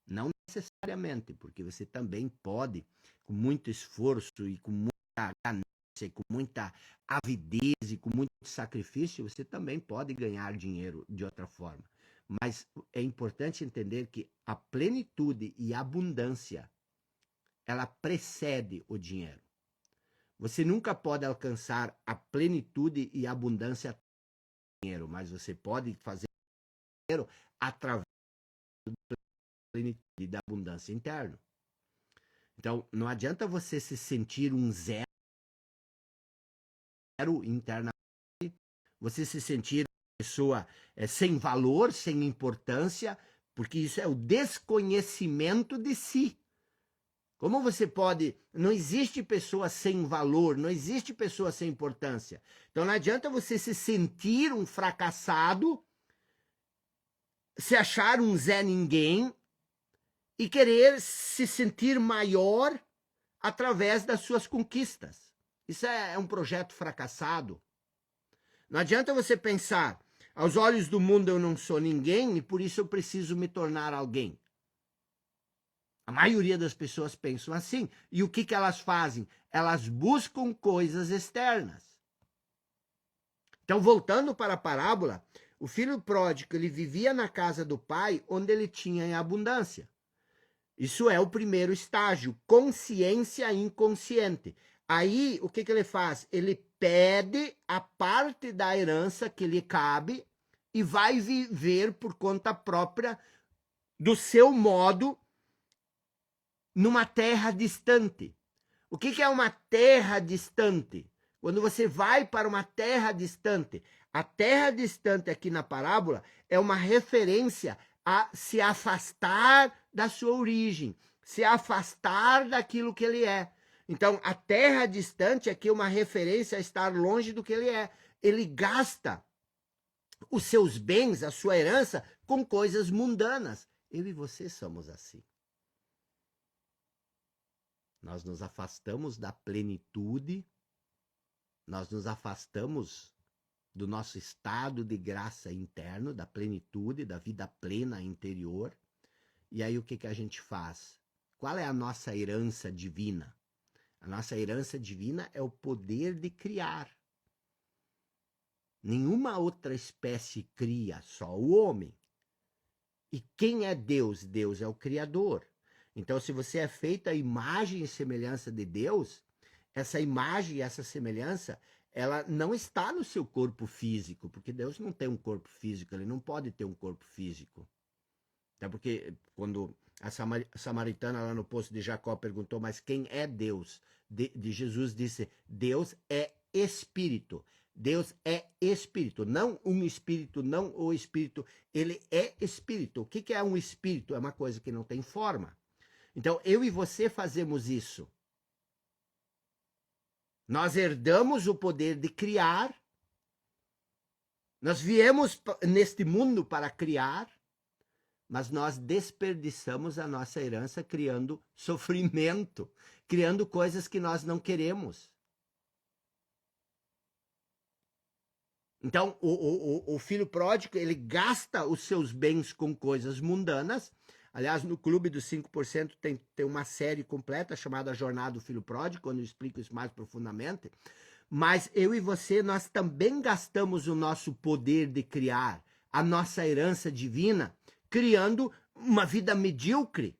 Não necessariamente, porque você também pode, com muito esforço e com muita ganância, com muita avidez e com muito sacrifício, você também pode ganhar dinheiro de outra forma. Mas é importante entender que a plenitude e a abundância, ela precede o dinheiro. Você nunca pode alcançar a plenitude e a abundância do dinheiro, mas você pode fazer dinheiro através da plenitude e da abundância interna. Então, não adianta você se sentir um zero internamente, você se sentir uma pessoa sem valor, sem importância, porque isso é o desconhecimento de si. Como você pode... Não existe pessoa sem valor, não existe pessoa sem importância. Então não adianta você se sentir um fracassado, se achar um Zé Ninguém e querer se sentir maior através das suas conquistas. Isso é um projeto fracassado. Não adianta você pensar, aos olhos do mundo eu não sou ninguém e por isso eu preciso me tornar alguém. A maioria das pessoas pensam assim. E o que elas fazem? Elas buscam coisas externas. Então, voltando para a parábola, o filho pródigo, ele vivia na casa do pai, onde ele tinha em abundância. Isso é o primeiro estágio, consciência inconsciente. Aí, o que ele faz? Ele pede a parte da herança que lhe cabe e vai viver por conta própria, do seu modo, numa terra distante. O que é uma terra distante? Quando você vai para uma terra distante, a terra distante aqui na parábola é uma referência a se afastar da sua origem, se afastar daquilo que ele é. Então, a terra distante aqui é uma referência a estar longe do que ele é. Ele gasta os seus bens, a sua herança, com coisas mundanas. Eu e você somos assim. Nós nos afastamos da plenitude, nós nos afastamos do nosso estado de graça interno, da plenitude, da vida plena interior. E aí o que a gente faz? Qual é a nossa herança divina? A nossa herança divina é o poder de criar. Nenhuma outra espécie cria, só o homem. E quem é Deus? Deus é o Criador. Então, se você é feita a imagem e semelhança de Deus, essa imagem e essa semelhança, ela não está no seu corpo físico, porque Deus não tem um corpo físico, ele não pode ter um corpo físico. Até porque quando a samaritana lá no poço de Jacó perguntou, mas quem é Deus? De Jesus disse, Deus é espírito. Deus é espírito, não um espírito, não o espírito, ele é espírito. O que é um espírito? É uma coisa que não tem forma. Então, eu e você fazemos isso. Nós herdamos o poder de criar, nós viemos neste mundo para criar, mas nós desperdiçamos a nossa herança criando sofrimento, criando coisas que nós não queremos. Então, o filho pródigo, ele gasta os seus bens com coisas mundanas. Aliás, no Clube dos 5% tem uma série completa chamada Jornada do Filho Pródigo, onde eu explico isso mais profundamente. Mas eu e você, nós também gastamos o nosso poder de criar, a nossa herança divina, criando uma vida medíocre.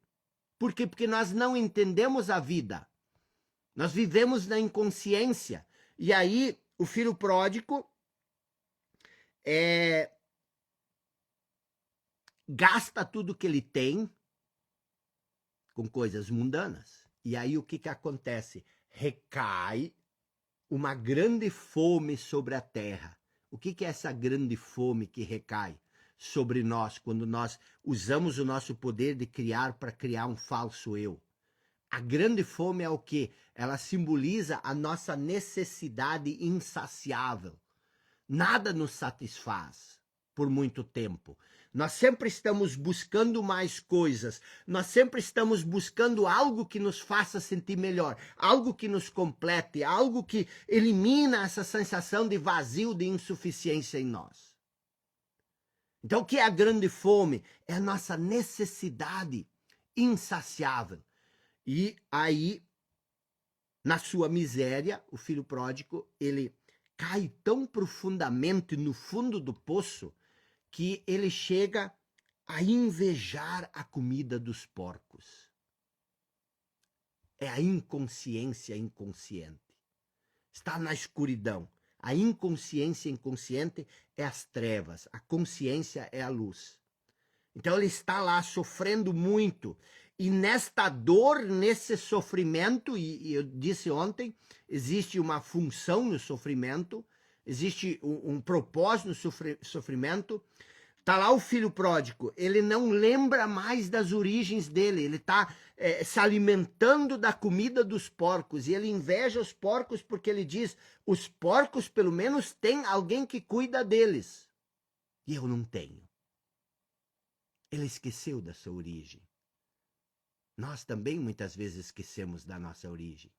Por quê? Porque nós não entendemos a vida. Nós vivemos na inconsciência. E aí, o filho pródigo gasta tudo que ele tem com coisas mundanas. E aí o que acontece? Recai uma grande fome sobre a terra. O que é essa grande fome que recai sobre nós quando nós usamos o nosso poder de criar para criar um falso eu? A grande fome é o quê? Ela simboliza a nossa necessidade insaciável. Nada nos satisfaz por muito tempo. Nós sempre estamos buscando mais coisas, nós sempre estamos buscando algo que nos faça sentir melhor, algo que nos complete, algo que elimina essa sensação de vazio, de insuficiência em nós. Então, o que é a grande fome? É a nossa necessidade insaciável. E aí, na sua miséria, o filho pródigo, ele cai tão profundamente no fundo do poço que ele chega a invejar a comida dos porcos. É a inconsciência inconsciente. Está na escuridão. A inconsciência inconsciente é as trevas, a consciência é a luz. Então ele está lá sofrendo muito. E nesta dor, nesse sofrimento, e eu disse ontem, existe uma função no sofrimento, existe um propósito no sofrimento. Tá lá o filho pródigo, ele não lembra mais das origens dele, ele está se alimentando da comida dos porcos, e ele inveja os porcos porque ele diz, os porcos pelo menos têm alguém que cuida deles, e eu não tenho. Ele esqueceu da sua origem. Nós também muitas vezes esquecemos da nossa origem.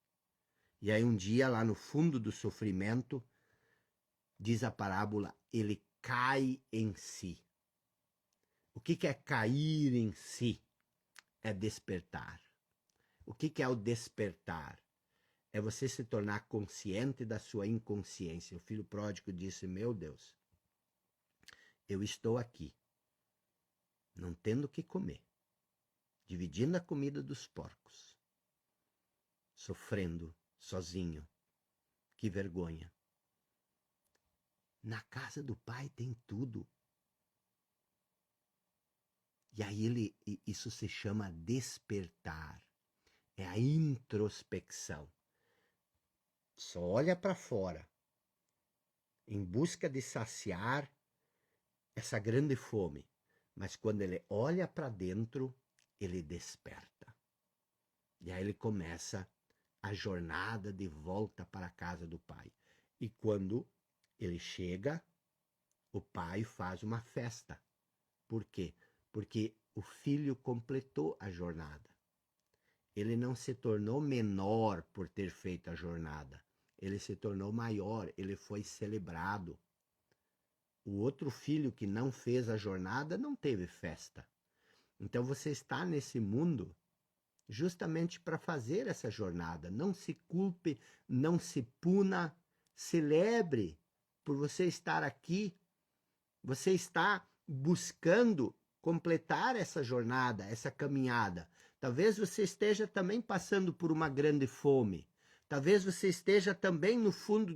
E aí um dia lá no fundo do sofrimento, diz a parábola, ele cai em si. O que é cair em si? É despertar. O que é o despertar? É você se tornar consciente da sua inconsciência. O filho pródigo disse, meu Deus, eu estou aqui, não tendo o que comer, dividindo a comida dos porcos, sofrendo sozinho. Que vergonha. Na casa do pai tem tudo. E aí isso se chama despertar. É a introspecção. Só olha para fora, em busca de saciar essa grande fome. Mas quando ele olha para dentro, ele desperta. E aí ele começa a jornada de volta para a casa do pai. E quando ele chega, o pai faz uma festa. Por quê? Porque o filho completou a jornada. Ele não se tornou menor por ter feito a jornada. Ele se tornou maior, ele foi celebrado. O outro filho que não fez a jornada não teve festa. Então você está nesse mundo justamente para fazer essa jornada. Não se culpe, não se puna, celebre por você estar aqui. Você está buscando completar essa jornada, essa caminhada. Talvez você esteja também passando por uma grande fome. Talvez você esteja também no fundo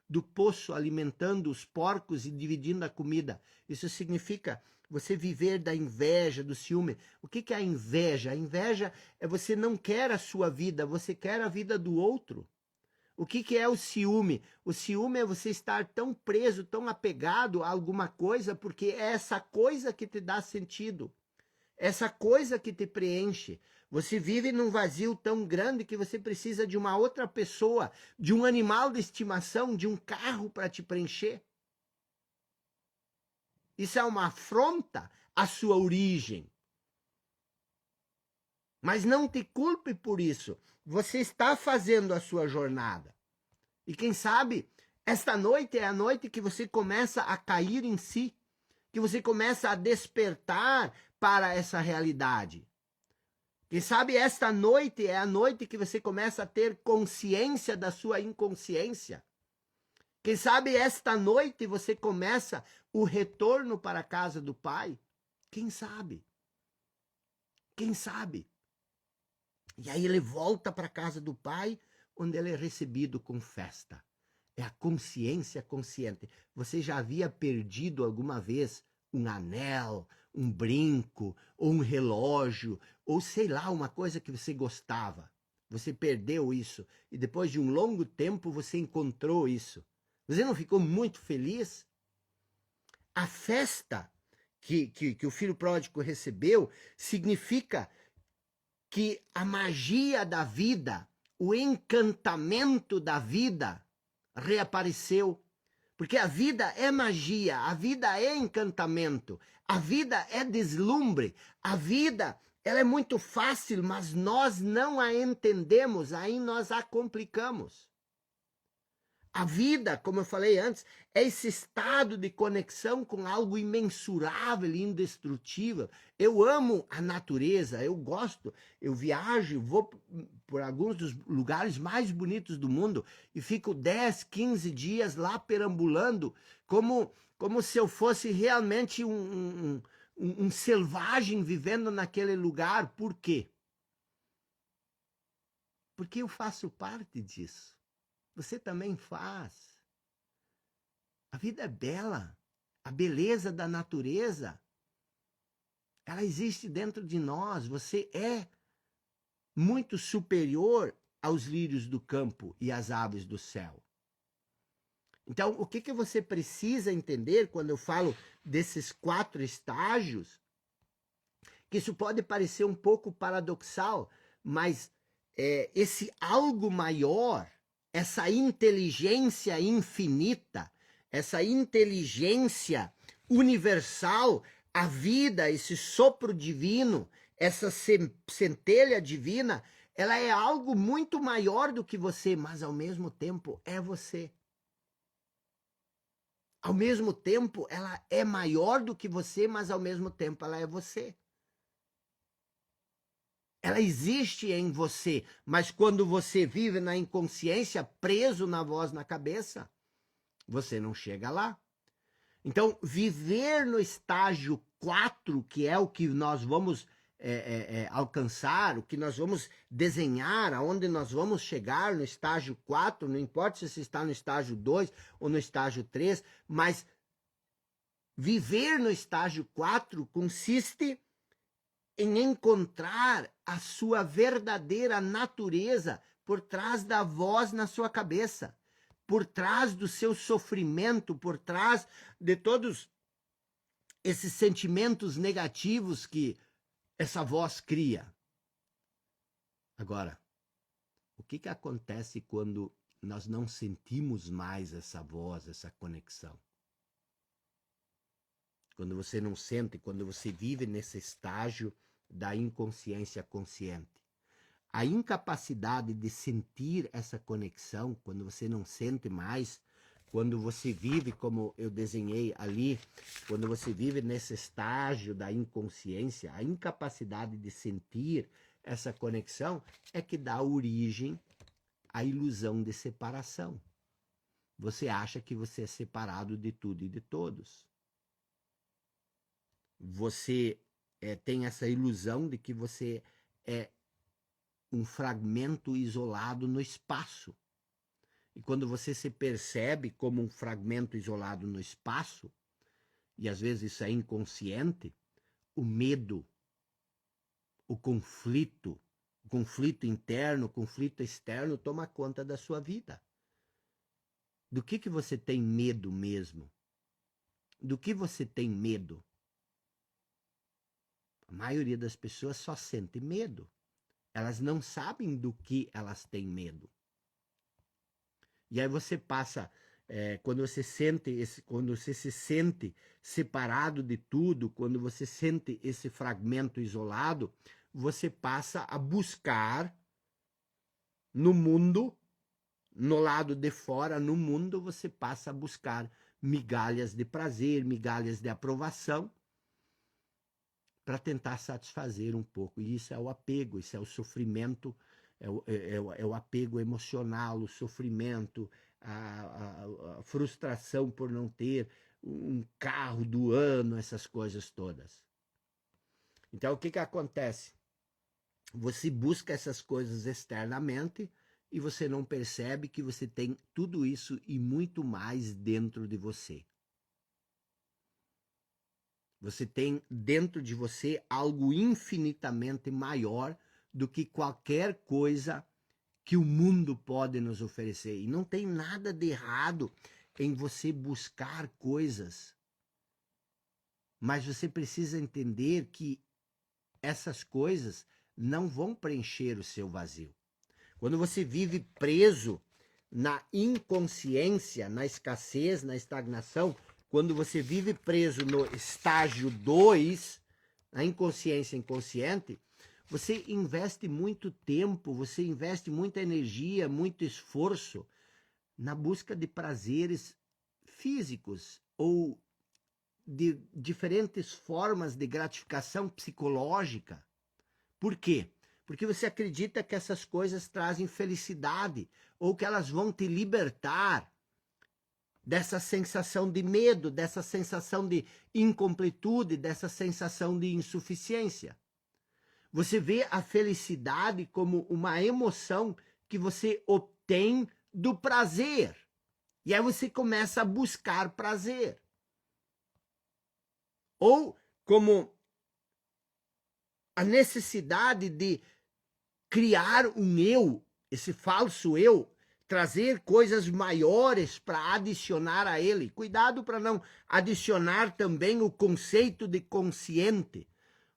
do poço alimentando os porcos e dividindo a comida. Isso significa você viver da inveja, do ciúme. O que é a inveja? A inveja é você não quer a sua vida, você quer a vida do outro. O que é o ciúme? O ciúme é você estar tão preso, tão apegado a alguma coisa, porque é essa coisa que te dá sentido. Essa coisa que te preenche. Você vive num vazio tão grande que você precisa de uma outra pessoa, de um animal de estimação, de um carro para te preencher. Isso é uma afronta à sua origem. Mas não te culpe por isso. Você está fazendo a sua jornada. E quem sabe, esta noite é a noite que você começa a cair em si, que você começa a despertar para essa realidade. Quem sabe esta noite é a noite que você começa a ter consciência da sua inconsciência. Quem sabe esta noite você começa o retorno para a casa do Pai. Quem sabe? Quem sabe? E aí ele volta para a casa do Pai, onde ele é recebido com festa. É a consciência consciente. Você já havia perdido alguma vez um anel, um brinco, ou um relógio, ou sei lá, uma coisa que você gostava? Você perdeu isso e depois de um longo tempo você encontrou isso. Você não ficou muito feliz? A festa que o filho pródigo recebeu significa que a magia da vida, o encantamento da vida reapareceu, Porque a vida é magia, a vida é encantamento, a vida é deslumbre, a vida ela é muito fácil, mas nós não a entendemos, aí nós a complicamos. A vida, como eu falei antes, é esse estado de conexão com algo imensurável e indestrutível. Eu amo a natureza, eu gosto, eu viajo, vou por alguns dos lugares mais bonitos do mundo e fico 10, 15 dias lá perambulando, como se eu fosse realmente um selvagem vivendo naquele lugar. Por quê? Porque eu faço parte disso. Você também faz. A vida é bela. A beleza da natureza, ela existe dentro de nós. Você é muito superior aos lírios do campo e às aves do céu. Então, o que você precisa entender quando eu falo desses 4 estágios? Que isso pode parecer um pouco paradoxal, mas esse algo maior, essa inteligência infinita, essa inteligência universal, a vida, esse sopro divino, essa centelha divina, ela é algo muito maior do que você, mas ao mesmo tempo é você. Ao mesmo tempo, ela é maior do que você, mas ao mesmo tempo ela é você. Ela existe em você, mas quando você vive na inconsciência, preso na voz na cabeça, você não chega lá. Então, viver no estágio 4, que é o que nós vamos alcançar, o que nós vamos desenhar, aonde nós vamos chegar no estágio 4, não importa se você está no estágio 2 ou no estágio 3, mas viver no estágio 4 consiste em encontrar a sua verdadeira natureza por trás da voz na sua cabeça, por trás do seu sofrimento, por trás de todos esses sentimentos negativos que essa voz cria. Agora, o que acontece quando nós não sentimos mais essa voz, essa conexão? Quando você não sente, quando você vive nesse estágio da inconsciência consciente. A incapacidade de sentir essa conexão, quando você não sente mais, quando você vive como eu desenhei ali, quando você vive nesse estágio da inconsciência, a incapacidade de sentir essa conexão é que dá origem à ilusão de separação. Você acha que você é separado de tudo e de todos. Você tem essa ilusão de que você é um fragmento isolado no espaço. E quando você se percebe como um fragmento isolado no espaço, e às vezes isso é inconsciente, o medo, o conflito interno, o conflito externo toma conta da sua vida. Do que você tem medo mesmo? Do que você tem medo? A maioria das pessoas só sente medo. Elas não sabem do que elas têm medo. E aí você passa, quando você se sente separado de tudo, quando você sente esse fragmento isolado, você passa a buscar no mundo, no lado de fora, no mundo, você passa a buscar migalhas de prazer, migalhas de aprovação, para tentar satisfazer um pouco. E isso é o apego, isso é o sofrimento, é o apego emocional, o sofrimento, a frustração por não ter um carro do ano, essas coisas todas. Então, o que acontece? Você busca essas coisas externamente e você não percebe que você tem tudo isso e muito mais dentro de você. Você tem dentro de você algo infinitamente maior do que qualquer coisa que o mundo pode nos oferecer. E não tem nada de errado em você buscar coisas. Mas você precisa entender que essas coisas não vão preencher o seu vazio. Quando você vive preso na inconsciência, na escassez, na estagnação, quando você vive preso no estágio 2, a inconsciência inconsciente, você investe muito tempo, você investe muita energia, muito esforço na busca de prazeres físicos ou de diferentes formas de gratificação psicológica. Por quê? Porque você acredita que essas coisas trazem felicidade ou que elas vão te libertar dessa sensação de medo, dessa sensação de incompletude, dessa sensação de insuficiência. Você vê a felicidade como uma emoção que você obtém do prazer. E aí você começa a buscar prazer. Ou como a necessidade de criar um eu, esse falso eu, trazer coisas maiores para adicionar a ele. Cuidado para não adicionar também o conceito de consciente.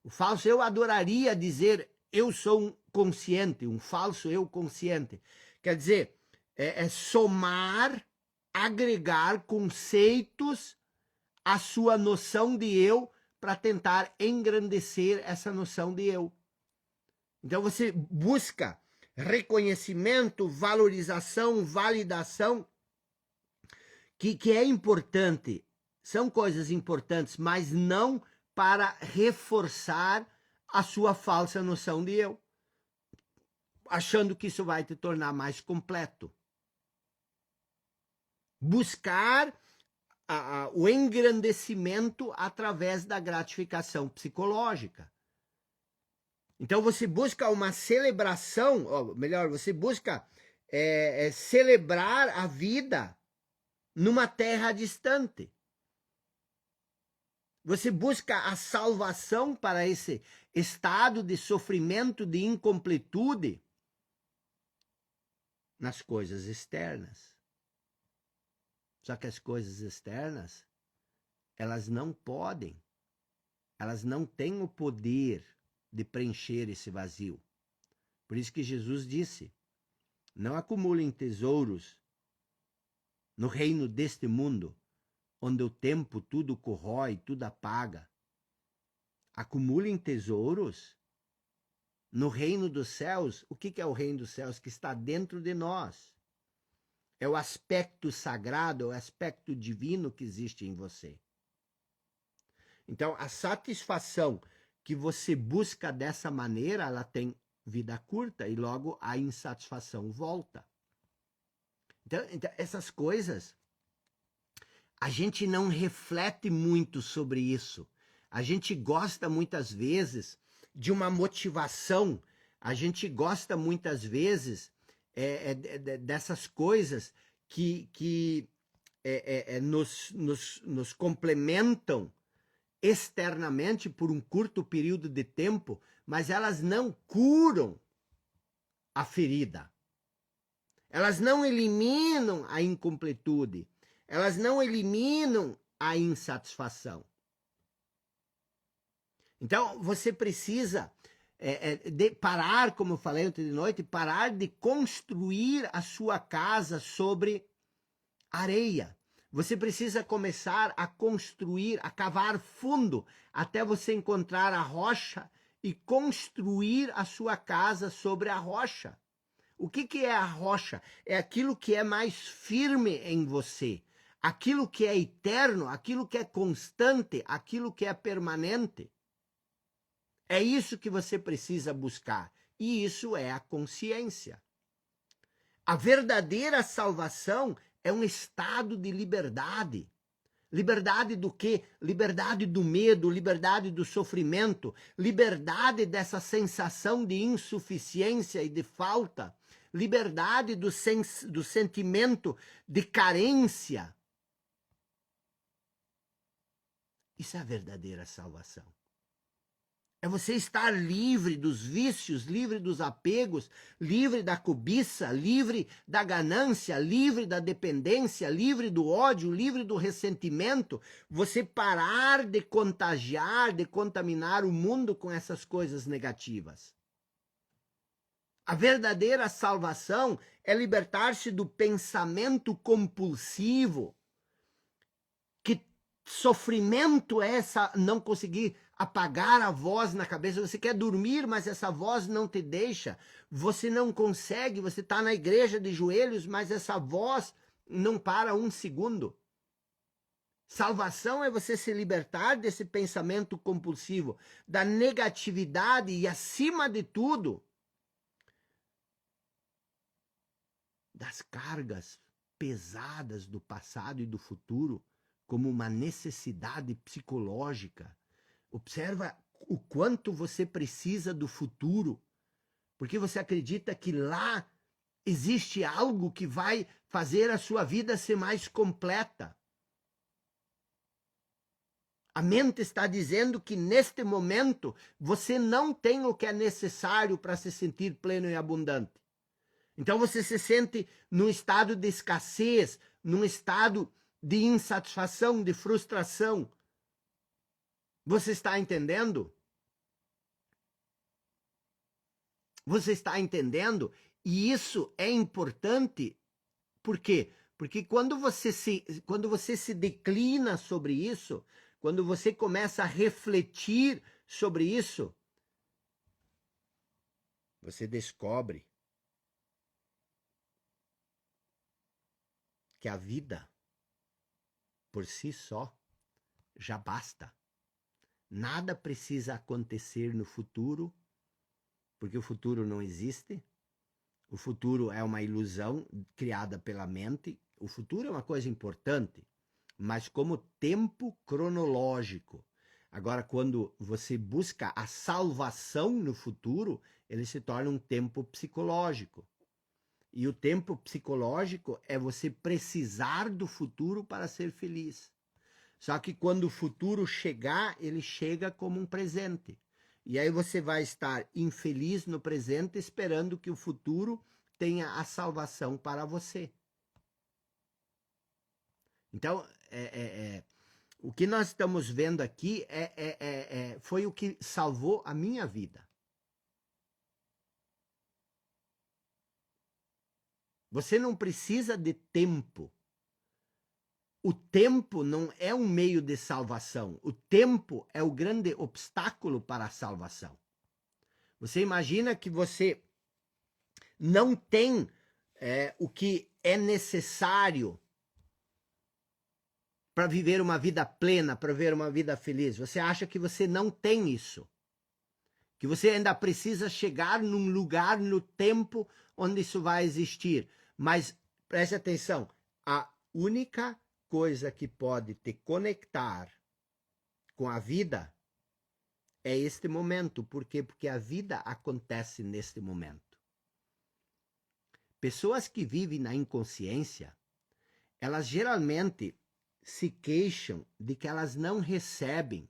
O falso eu adoraria dizer eu sou um consciente, um falso eu consciente. Quer dizer, é somar, agregar conceitos à sua noção de eu para tentar engrandecer essa noção de eu. Então você busca reconhecimento, valorização, validação, que é importante, são coisas importantes, mas não para reforçar a sua falsa noção de eu, achando que isso vai te tornar mais completo. Buscar o engrandecimento através da gratificação psicológica. Então você busca uma celebração, ou melhor, você busca celebrar a vida numa terra distante. Você busca a salvação para esse estado de sofrimento, de incompletude nas coisas externas. Só que as coisas externas, elas não podem, elas não têm o poder de preencher esse vazio. Por isso que Jesus disse, não acumulem tesouros no reino deste mundo, onde o tempo tudo corrói, tudo apaga. Acumulem tesouros no reino dos céus. O que é o reino dos céus? Que está dentro de nós. É o aspecto sagrado, é o aspecto divino que existe em você. Então, a satisfação que você busca dessa maneira, ela tem vida curta e logo a insatisfação volta. Então essas coisas, a gente não reflete muito sobre isso. A gente gosta muitas vezes de uma motivação, a gente gosta muitas vezes dessas coisas que nos complementam externamente por um curto período de tempo, mas elas não curam a ferida. Elas não eliminam a incompletude. Elas não eliminam a insatisfação. Então, você precisa de parar, como eu falei ontem de noite, parar de construir a sua casa sobre areia. Você precisa começar a construir, a cavar fundo, até você encontrar a rocha e construir a sua casa sobre a rocha. O que é a rocha? É aquilo que é mais firme em você, aquilo que é eterno, aquilo que é constante, aquilo que é permanente. É isso que você precisa buscar. E isso é a consciência. A verdadeira salvação é um estado de liberdade. Liberdade do quê? Liberdade do medo, liberdade do sofrimento, liberdade dessa sensação de insuficiência e de falta, liberdade do sentimento de carência. Isso é a verdadeira salvação. É você estar livre dos vícios, livre dos apegos, livre da cobiça, livre da ganância, livre da dependência, livre do ódio, livre do ressentimento. Você parar de contagiar, de contaminar o mundo com essas coisas negativas. A verdadeira salvação é libertar-se do pensamento compulsivo. Que sofrimento é essa não conseguir apagar a voz na cabeça? Você quer dormir, mas essa voz não te deixa. Você não consegue, você está na igreja de joelhos, mas essa voz não para um segundo. Salvação é você se libertar desse pensamento compulsivo, da negatividade e, acima de tudo, das cargas pesadas do passado e do futuro como uma necessidade psicológica. Observa o quanto você precisa do futuro, porque você acredita que lá existe algo que vai fazer a sua vida ser mais completa. A mente está dizendo que neste momento você não tem o que é necessário para se sentir pleno e abundante. Então você se sente num estado de escassez, num estado de insatisfação, de frustração. Você está entendendo? Você está entendendo? E isso é importante. Por quê? Porque quando você se declina sobre isso, quando você começa a refletir sobre isso, você descobre que a vida, por si só, já basta. Nada precisa acontecer no futuro, porque o futuro não existe. O futuro é uma ilusão criada pela mente. O futuro é uma coisa importante, mas como tempo cronológico. Agora, quando você busca a salvação no futuro, ele se torna um tempo psicológico. E o tempo psicológico é você precisar do futuro para ser feliz. Só que quando o futuro chegar, ele chega como um presente. E aí você vai estar infeliz no presente, esperando que o futuro tenha a salvação para você. Então, o que nós estamos vendo aqui foi o que salvou a minha vida. Você não precisa de tempo. O tempo não é um meio de salvação. O tempo é o grande obstáculo para a salvação. Você imagina que você não tem o que é necessário para viver uma vida plena, para viver uma vida feliz. Você acha que você não tem isso. Que você ainda precisa chegar num lugar no tempo onde isso vai existir. Mas preste atenção, a única coisa que pode te conectar com a vida é este momento. Por quê? Porque a vida acontece neste momento. Pessoas que vivem na inconsciência, elas geralmente se queixam de que elas não recebem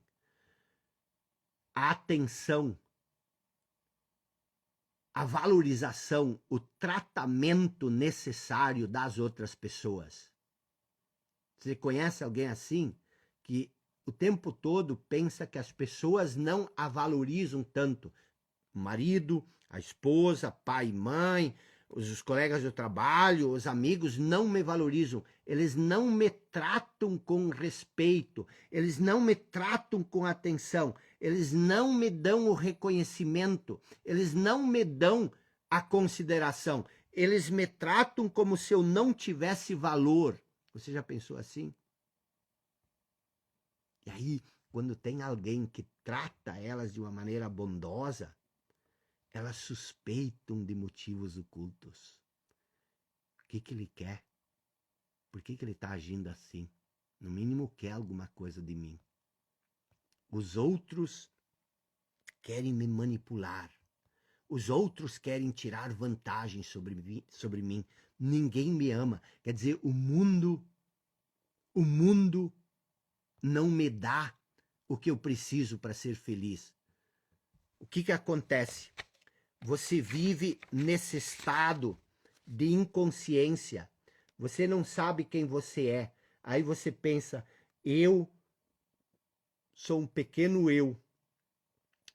a atenção, a valorização, o tratamento necessário das outras pessoas. Você conhece alguém assim? Que o tempo todo pensa que as pessoas não a valorizam tanto. O marido, a esposa, pai e mãe, os colegas do trabalho, os amigos não me valorizam. Eles não me tratam com respeito. Eles não me tratam com atenção. Eles não me dão o reconhecimento. Eles não me dão a consideração. Eles me tratam como se eu não tivesse valor. Você já pensou assim? E aí, quando tem alguém que trata elas de uma maneira bondosa, elas suspeitam de motivos ocultos. O que ele quer? Por que ele está agindo assim? No mínimo quer alguma coisa de mim. Os outros querem me manipular. Os outros querem tirar vantagem sobre mim. Ninguém me ama. Quer dizer, o mundo não me dá o que eu preciso para ser feliz. O que acontece? Você vive nesse estado de inconsciência. Você não sabe quem você é. Aí você pensa, eu sou um pequeno eu.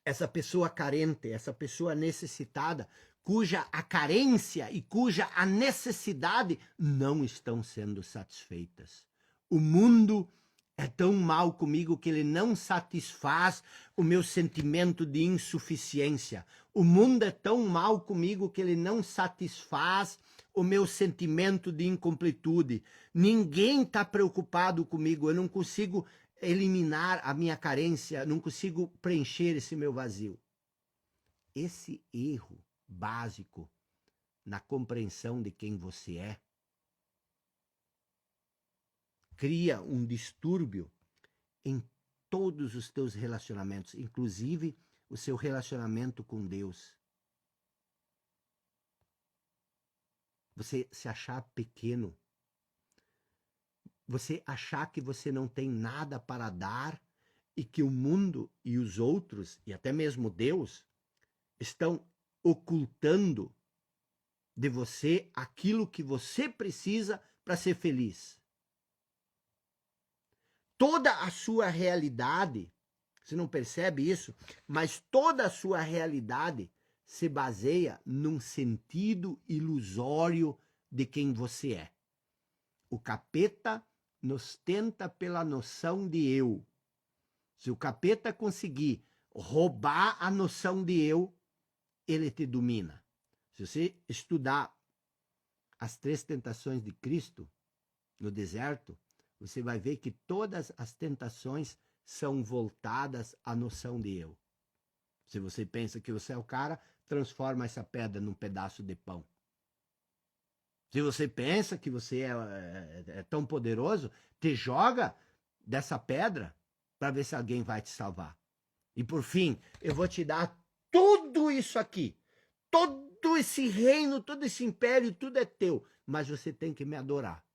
Essa pessoa carente, essa pessoa necessitada, cuja a carência e cuja a necessidade não estão sendo satisfeitas. O mundo é tão mal comigo que ele não satisfaz o meu sentimento de insuficiência. O mundo é tão mal comigo que ele não satisfaz o meu sentimento de incompletude. Ninguém está preocupado comigo. Eu não consigo eliminar a minha carência, não consigo preencher esse meu vazio. Esse erro básico na compreensão de quem você é cria um distúrbio em todos os teus relacionamentos, inclusive o seu relacionamento com Deus. Você se achar pequeno, você achar que você não tem nada para dar e que o mundo e os outros, e até mesmo Deus, estão ocultando de você aquilo que você precisa para ser feliz. Toda a sua realidade, você não percebe isso, mas toda a sua realidade se baseia num sentido ilusório de quem você é. O capeta nos tenta pela noção de eu. Se o capeta conseguir roubar a noção de eu, ele te domina. Se você estudar as 3 tentações de Cristo no deserto, você vai ver que todas as tentações são voltadas à noção de eu. Se você pensa que você é o cara, transforma essa pedra num pedaço de pão. Se você pensa que você é tão poderoso, te joga dessa pedra para ver se alguém vai te salvar. E por fim, eu vou te dar tudo isso aqui. Todo esse reino, todo esse império, tudo é teu. Mas você tem que me adorar.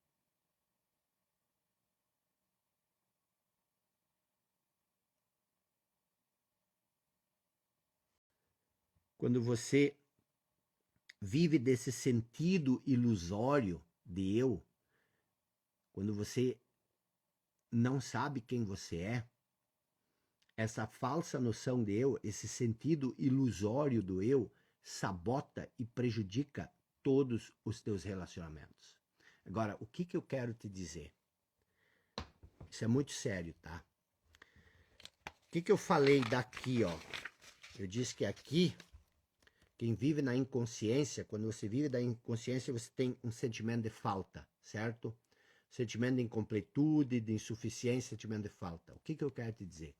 Quando você vive desse sentido ilusório de eu, quando você não sabe quem você é, essa falsa noção de eu, esse sentido ilusório do eu, sabota e prejudica todos os teus relacionamentos. Agora, o que eu quero te dizer? Isso é muito sério, tá? O que eu falei daqui, ó? Eu disse que aqui, quem vive na inconsciência, quando você vive da inconsciência, você tem um sentimento de falta, certo? Sentimento de incompletude, de insuficiência, sentimento de falta. O que eu quero te dizer?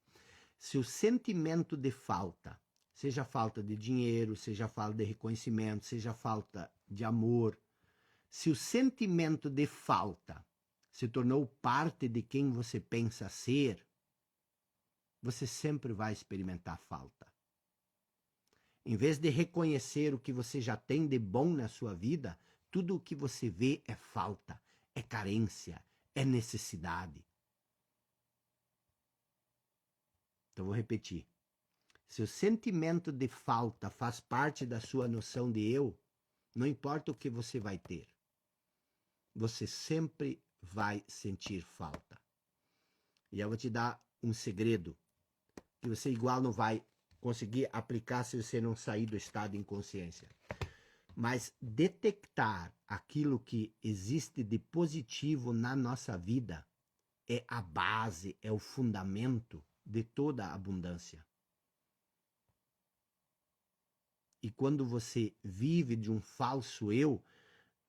Se o sentimento de falta, seja falta de dinheiro, seja falta de reconhecimento, seja falta de amor, se o sentimento de falta se tornou parte de quem você pensa ser, você sempre vai experimentar falta. Em vez de reconhecer o que você já tem de bom na sua vida, tudo o que você vê é falta, é carência, é necessidade. Então, vou repetir. Se o sentimento de falta faz parte da sua noção de eu, não importa o que você vai ter, você sempre vai sentir falta. E eu vou te dar um segredo, que você igual não vai conseguir aplicar se você não sair do estado de inconsciência. Mas detectar aquilo que existe de positivo na nossa vida é a base, é o fundamento de toda a abundância. E quando você vive de um falso eu,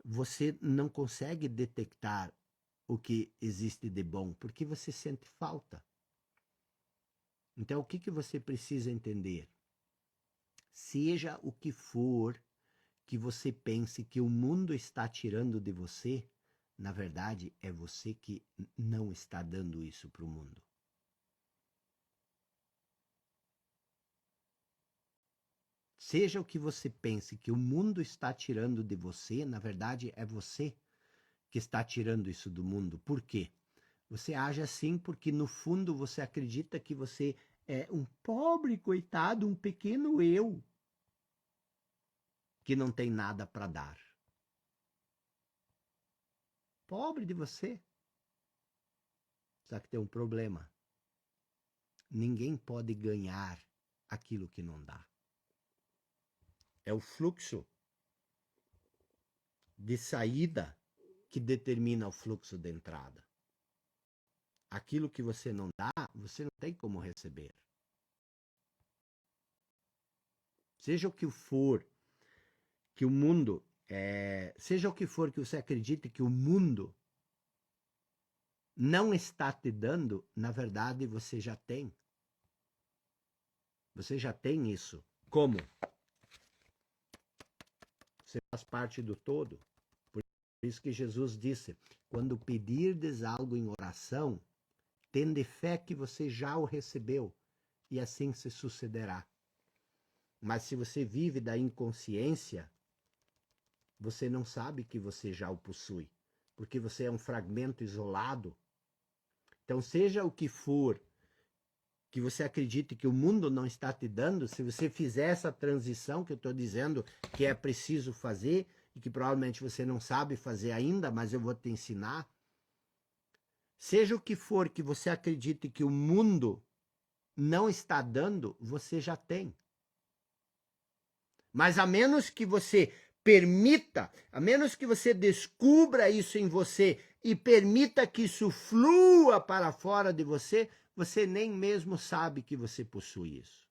você não consegue detectar o que existe de bom, porque você sente falta. Então, o que você precisa entender? Seja o que for que você pense que o mundo está tirando de você, na verdade, é você que não está dando isso para o mundo. Seja o que você pense que o mundo está tirando de você, na verdade, é você que está tirando isso do mundo. Por quê? Você age assim porque, no fundo, você acredita que você é um pobre coitado, um pequeno eu, que não tem nada para dar. Pobre de você. Só que tem um problema. Ninguém pode ganhar aquilo que não dá. É o fluxo de saída que determina o fluxo de entrada. Aquilo que você não dá, você não tem como receber. Seja o que for que o mundo, seja o que for que você acredite que o mundo não está te dando, na verdade você já tem. Você já tem isso. Como? Você faz parte do todo. Por isso que Jesus disse, quando pedirdes algo em oração, tende fé que você já o recebeu, e assim se sucederá. Mas se você vive da inconsciência, você não sabe que você já o possui, porque você é um fragmento isolado. Então, seja o que for que você acredite que o mundo não está te dando, se você fizer essa transição que eu estou dizendo que é preciso fazer, e que provavelmente você não sabe fazer ainda, mas eu vou te ensinar. Seja o que for que você acredite que o mundo não está dando, você já tem. Mas a menos que você permita, a menos que você descubra isso em você e permita que isso flua para fora de você, você nem mesmo sabe que você possui isso.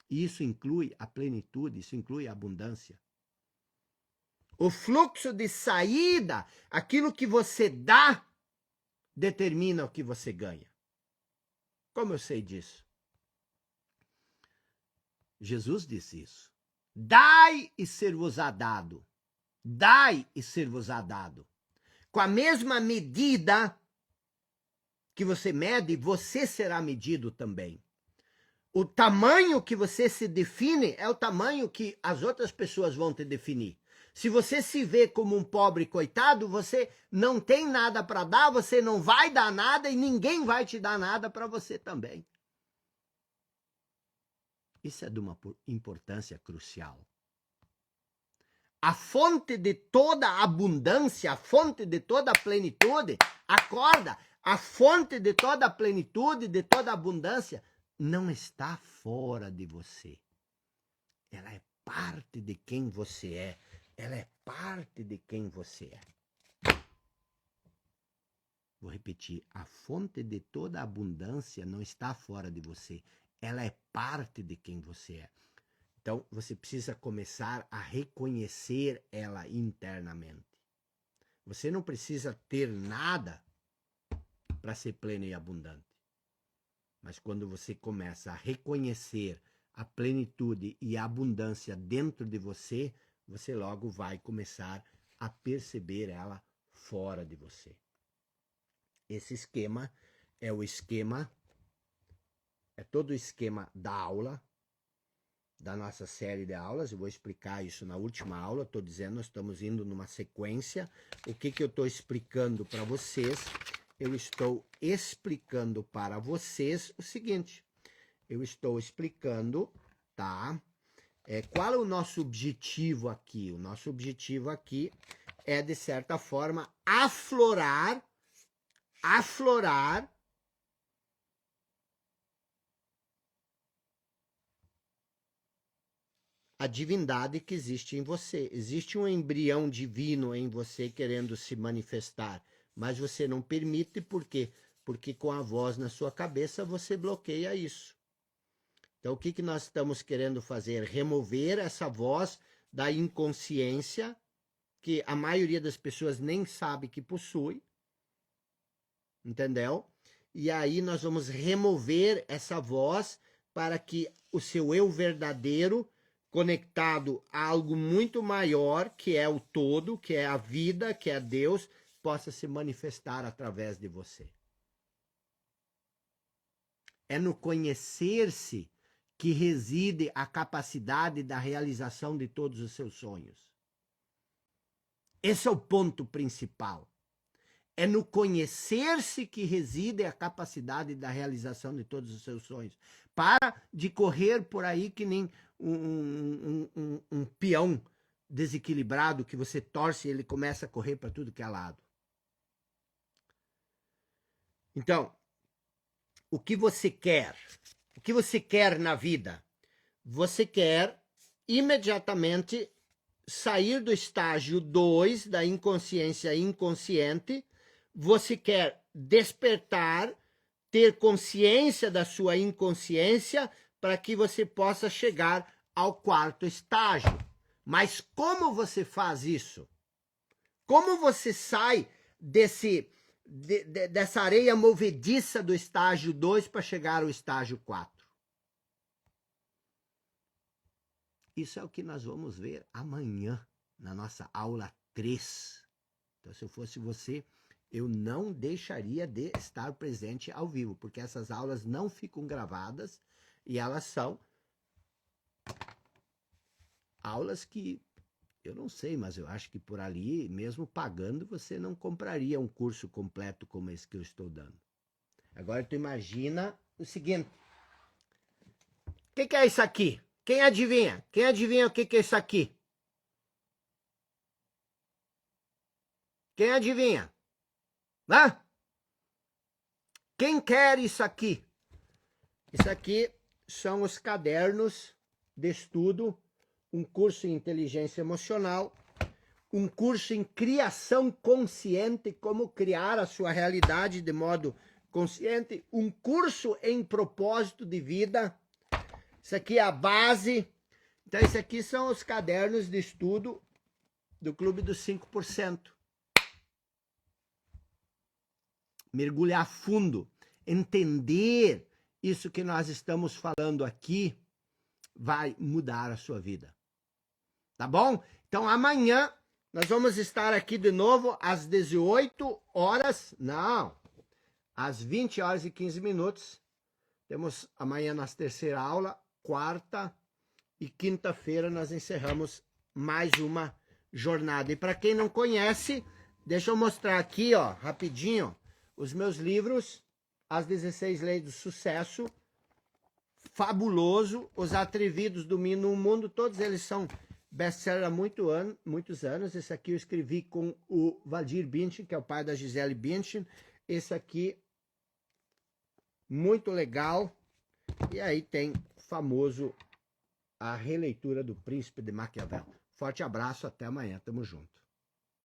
E isso inclui a plenitude, isso inclui a abundância. O fluxo de saída, aquilo que você dá, determina o que você ganha. Como eu sei disso? Jesus disse isso. Dai e ser-vos-á dado. Dai e ser-vos-á dado. Com a mesma medida que você mede, você será medido também. O tamanho que você se define é o tamanho que as outras pessoas vão te definir. Se você se vê como um pobre coitado, você não tem nada para dar, você não vai dar nada e ninguém vai te dar nada para você também. Isso é de uma importância crucial. A fonte de toda a abundância, a fonte de toda a plenitude, acorda, a fonte de toda a plenitude, de toda a abundância, não está fora de você. Ela é parte de quem você é. Ela é parte de quem você é. Vou repetir, a fonte de toda a abundância não está fora de você. Ela é parte de quem você é. Então, você precisa começar a reconhecer ela internamente. Você não precisa ter nada para ser pleno e abundante. Mas quando você começa a reconhecer a plenitude e a abundância dentro de você, você logo vai começar a perceber ela fora de você. Esse esquema é o esquema, é todo o esquema da aula, da nossa série de aulas. Eu vou explicar isso na última aula. Estou dizendo, nós estamos indo numa sequência. O que eu estou explicando para vocês? Eu estou explicando para vocês o seguinte. Eu estou explicando, tá? Qual é o nosso objetivo aqui? O nosso objetivo aqui é, de certa forma, aflorar a divindade que existe em você. Existe um embrião divino em você querendo se manifestar, mas você não permite, por quê? Porque com a voz na sua cabeça você bloqueia isso. Então, o que nós estamos querendo fazer? Remover essa voz da inconsciência, que a maioria das pessoas nem sabe que possui, entendeu? E aí nós vamos remover essa voz para que o seu eu verdadeiro, conectado a algo muito maior, que é o todo, que é a vida, que é Deus, possa se manifestar através de você. É no conhecer-se que reside a capacidade da realização de todos os seus sonhos. Esse é o ponto principal. É no conhecer-se que reside a capacidade da realização de todos os seus sonhos. Para de correr por aí que nem um peão desequilibrado que você torce e ele começa a correr para tudo que é lado. Então, o que você quer? O que você quer na vida? Você quer imediatamente sair do estágio 2 da inconsciência inconsciente, você quer despertar, ter consciência da sua inconsciência para que você possa chegar ao quarto estágio. Mas como você faz isso? Como você sai dessa areia movediça do estágio 2 para chegar ao estágio 4? Isso é o que nós vamos ver amanhã, na nossa aula 3. Então, se eu fosse você, eu não deixaria de estar presente ao vivo, porque essas aulas não ficam gravadas e elas são aulas que, eu não sei, mas eu acho que por ali, mesmo pagando, você não compraria um curso completo como esse que eu estou dando. Agora, tu imagina o seguinte. O que é isso aqui? Quem adivinha? Quem adivinha o que é isso aqui? Quem adivinha? Hã? Quem quer isso aqui? Isso aqui são os cadernos de estudo, um curso em inteligência emocional, um curso em criação consciente, como criar a sua realidade de modo consciente, um curso em propósito de vida. Isso aqui é a base. Então, isso aqui são os cadernos de estudo do Clube dos 5%. Mergulhar fundo, entender isso que nós estamos falando aqui, vai mudar a sua vida. Tá bom? Então, amanhã nós vamos estar aqui de novo às 18 horas. Não, às 20 horas e 15 minutos. Temos amanhã nossa terceira aula, quarta e quinta-feira nós encerramos mais uma jornada. E para quem não conhece, deixa eu mostrar aqui, ó, rapidinho, os meus livros, As 16 Leis do Sucesso, fabuloso, Os Atrevidos Dominam o Mundo, todos eles são best-seller há muitos anos. Esse aqui eu escrevi com o Valdir Bündchen, que é o pai da Gisele Bündchen. Esse aqui, muito legal. E aí tem famoso a releitura do Príncipe de Maquiavel. Forte abraço, até amanhã, tamo junto.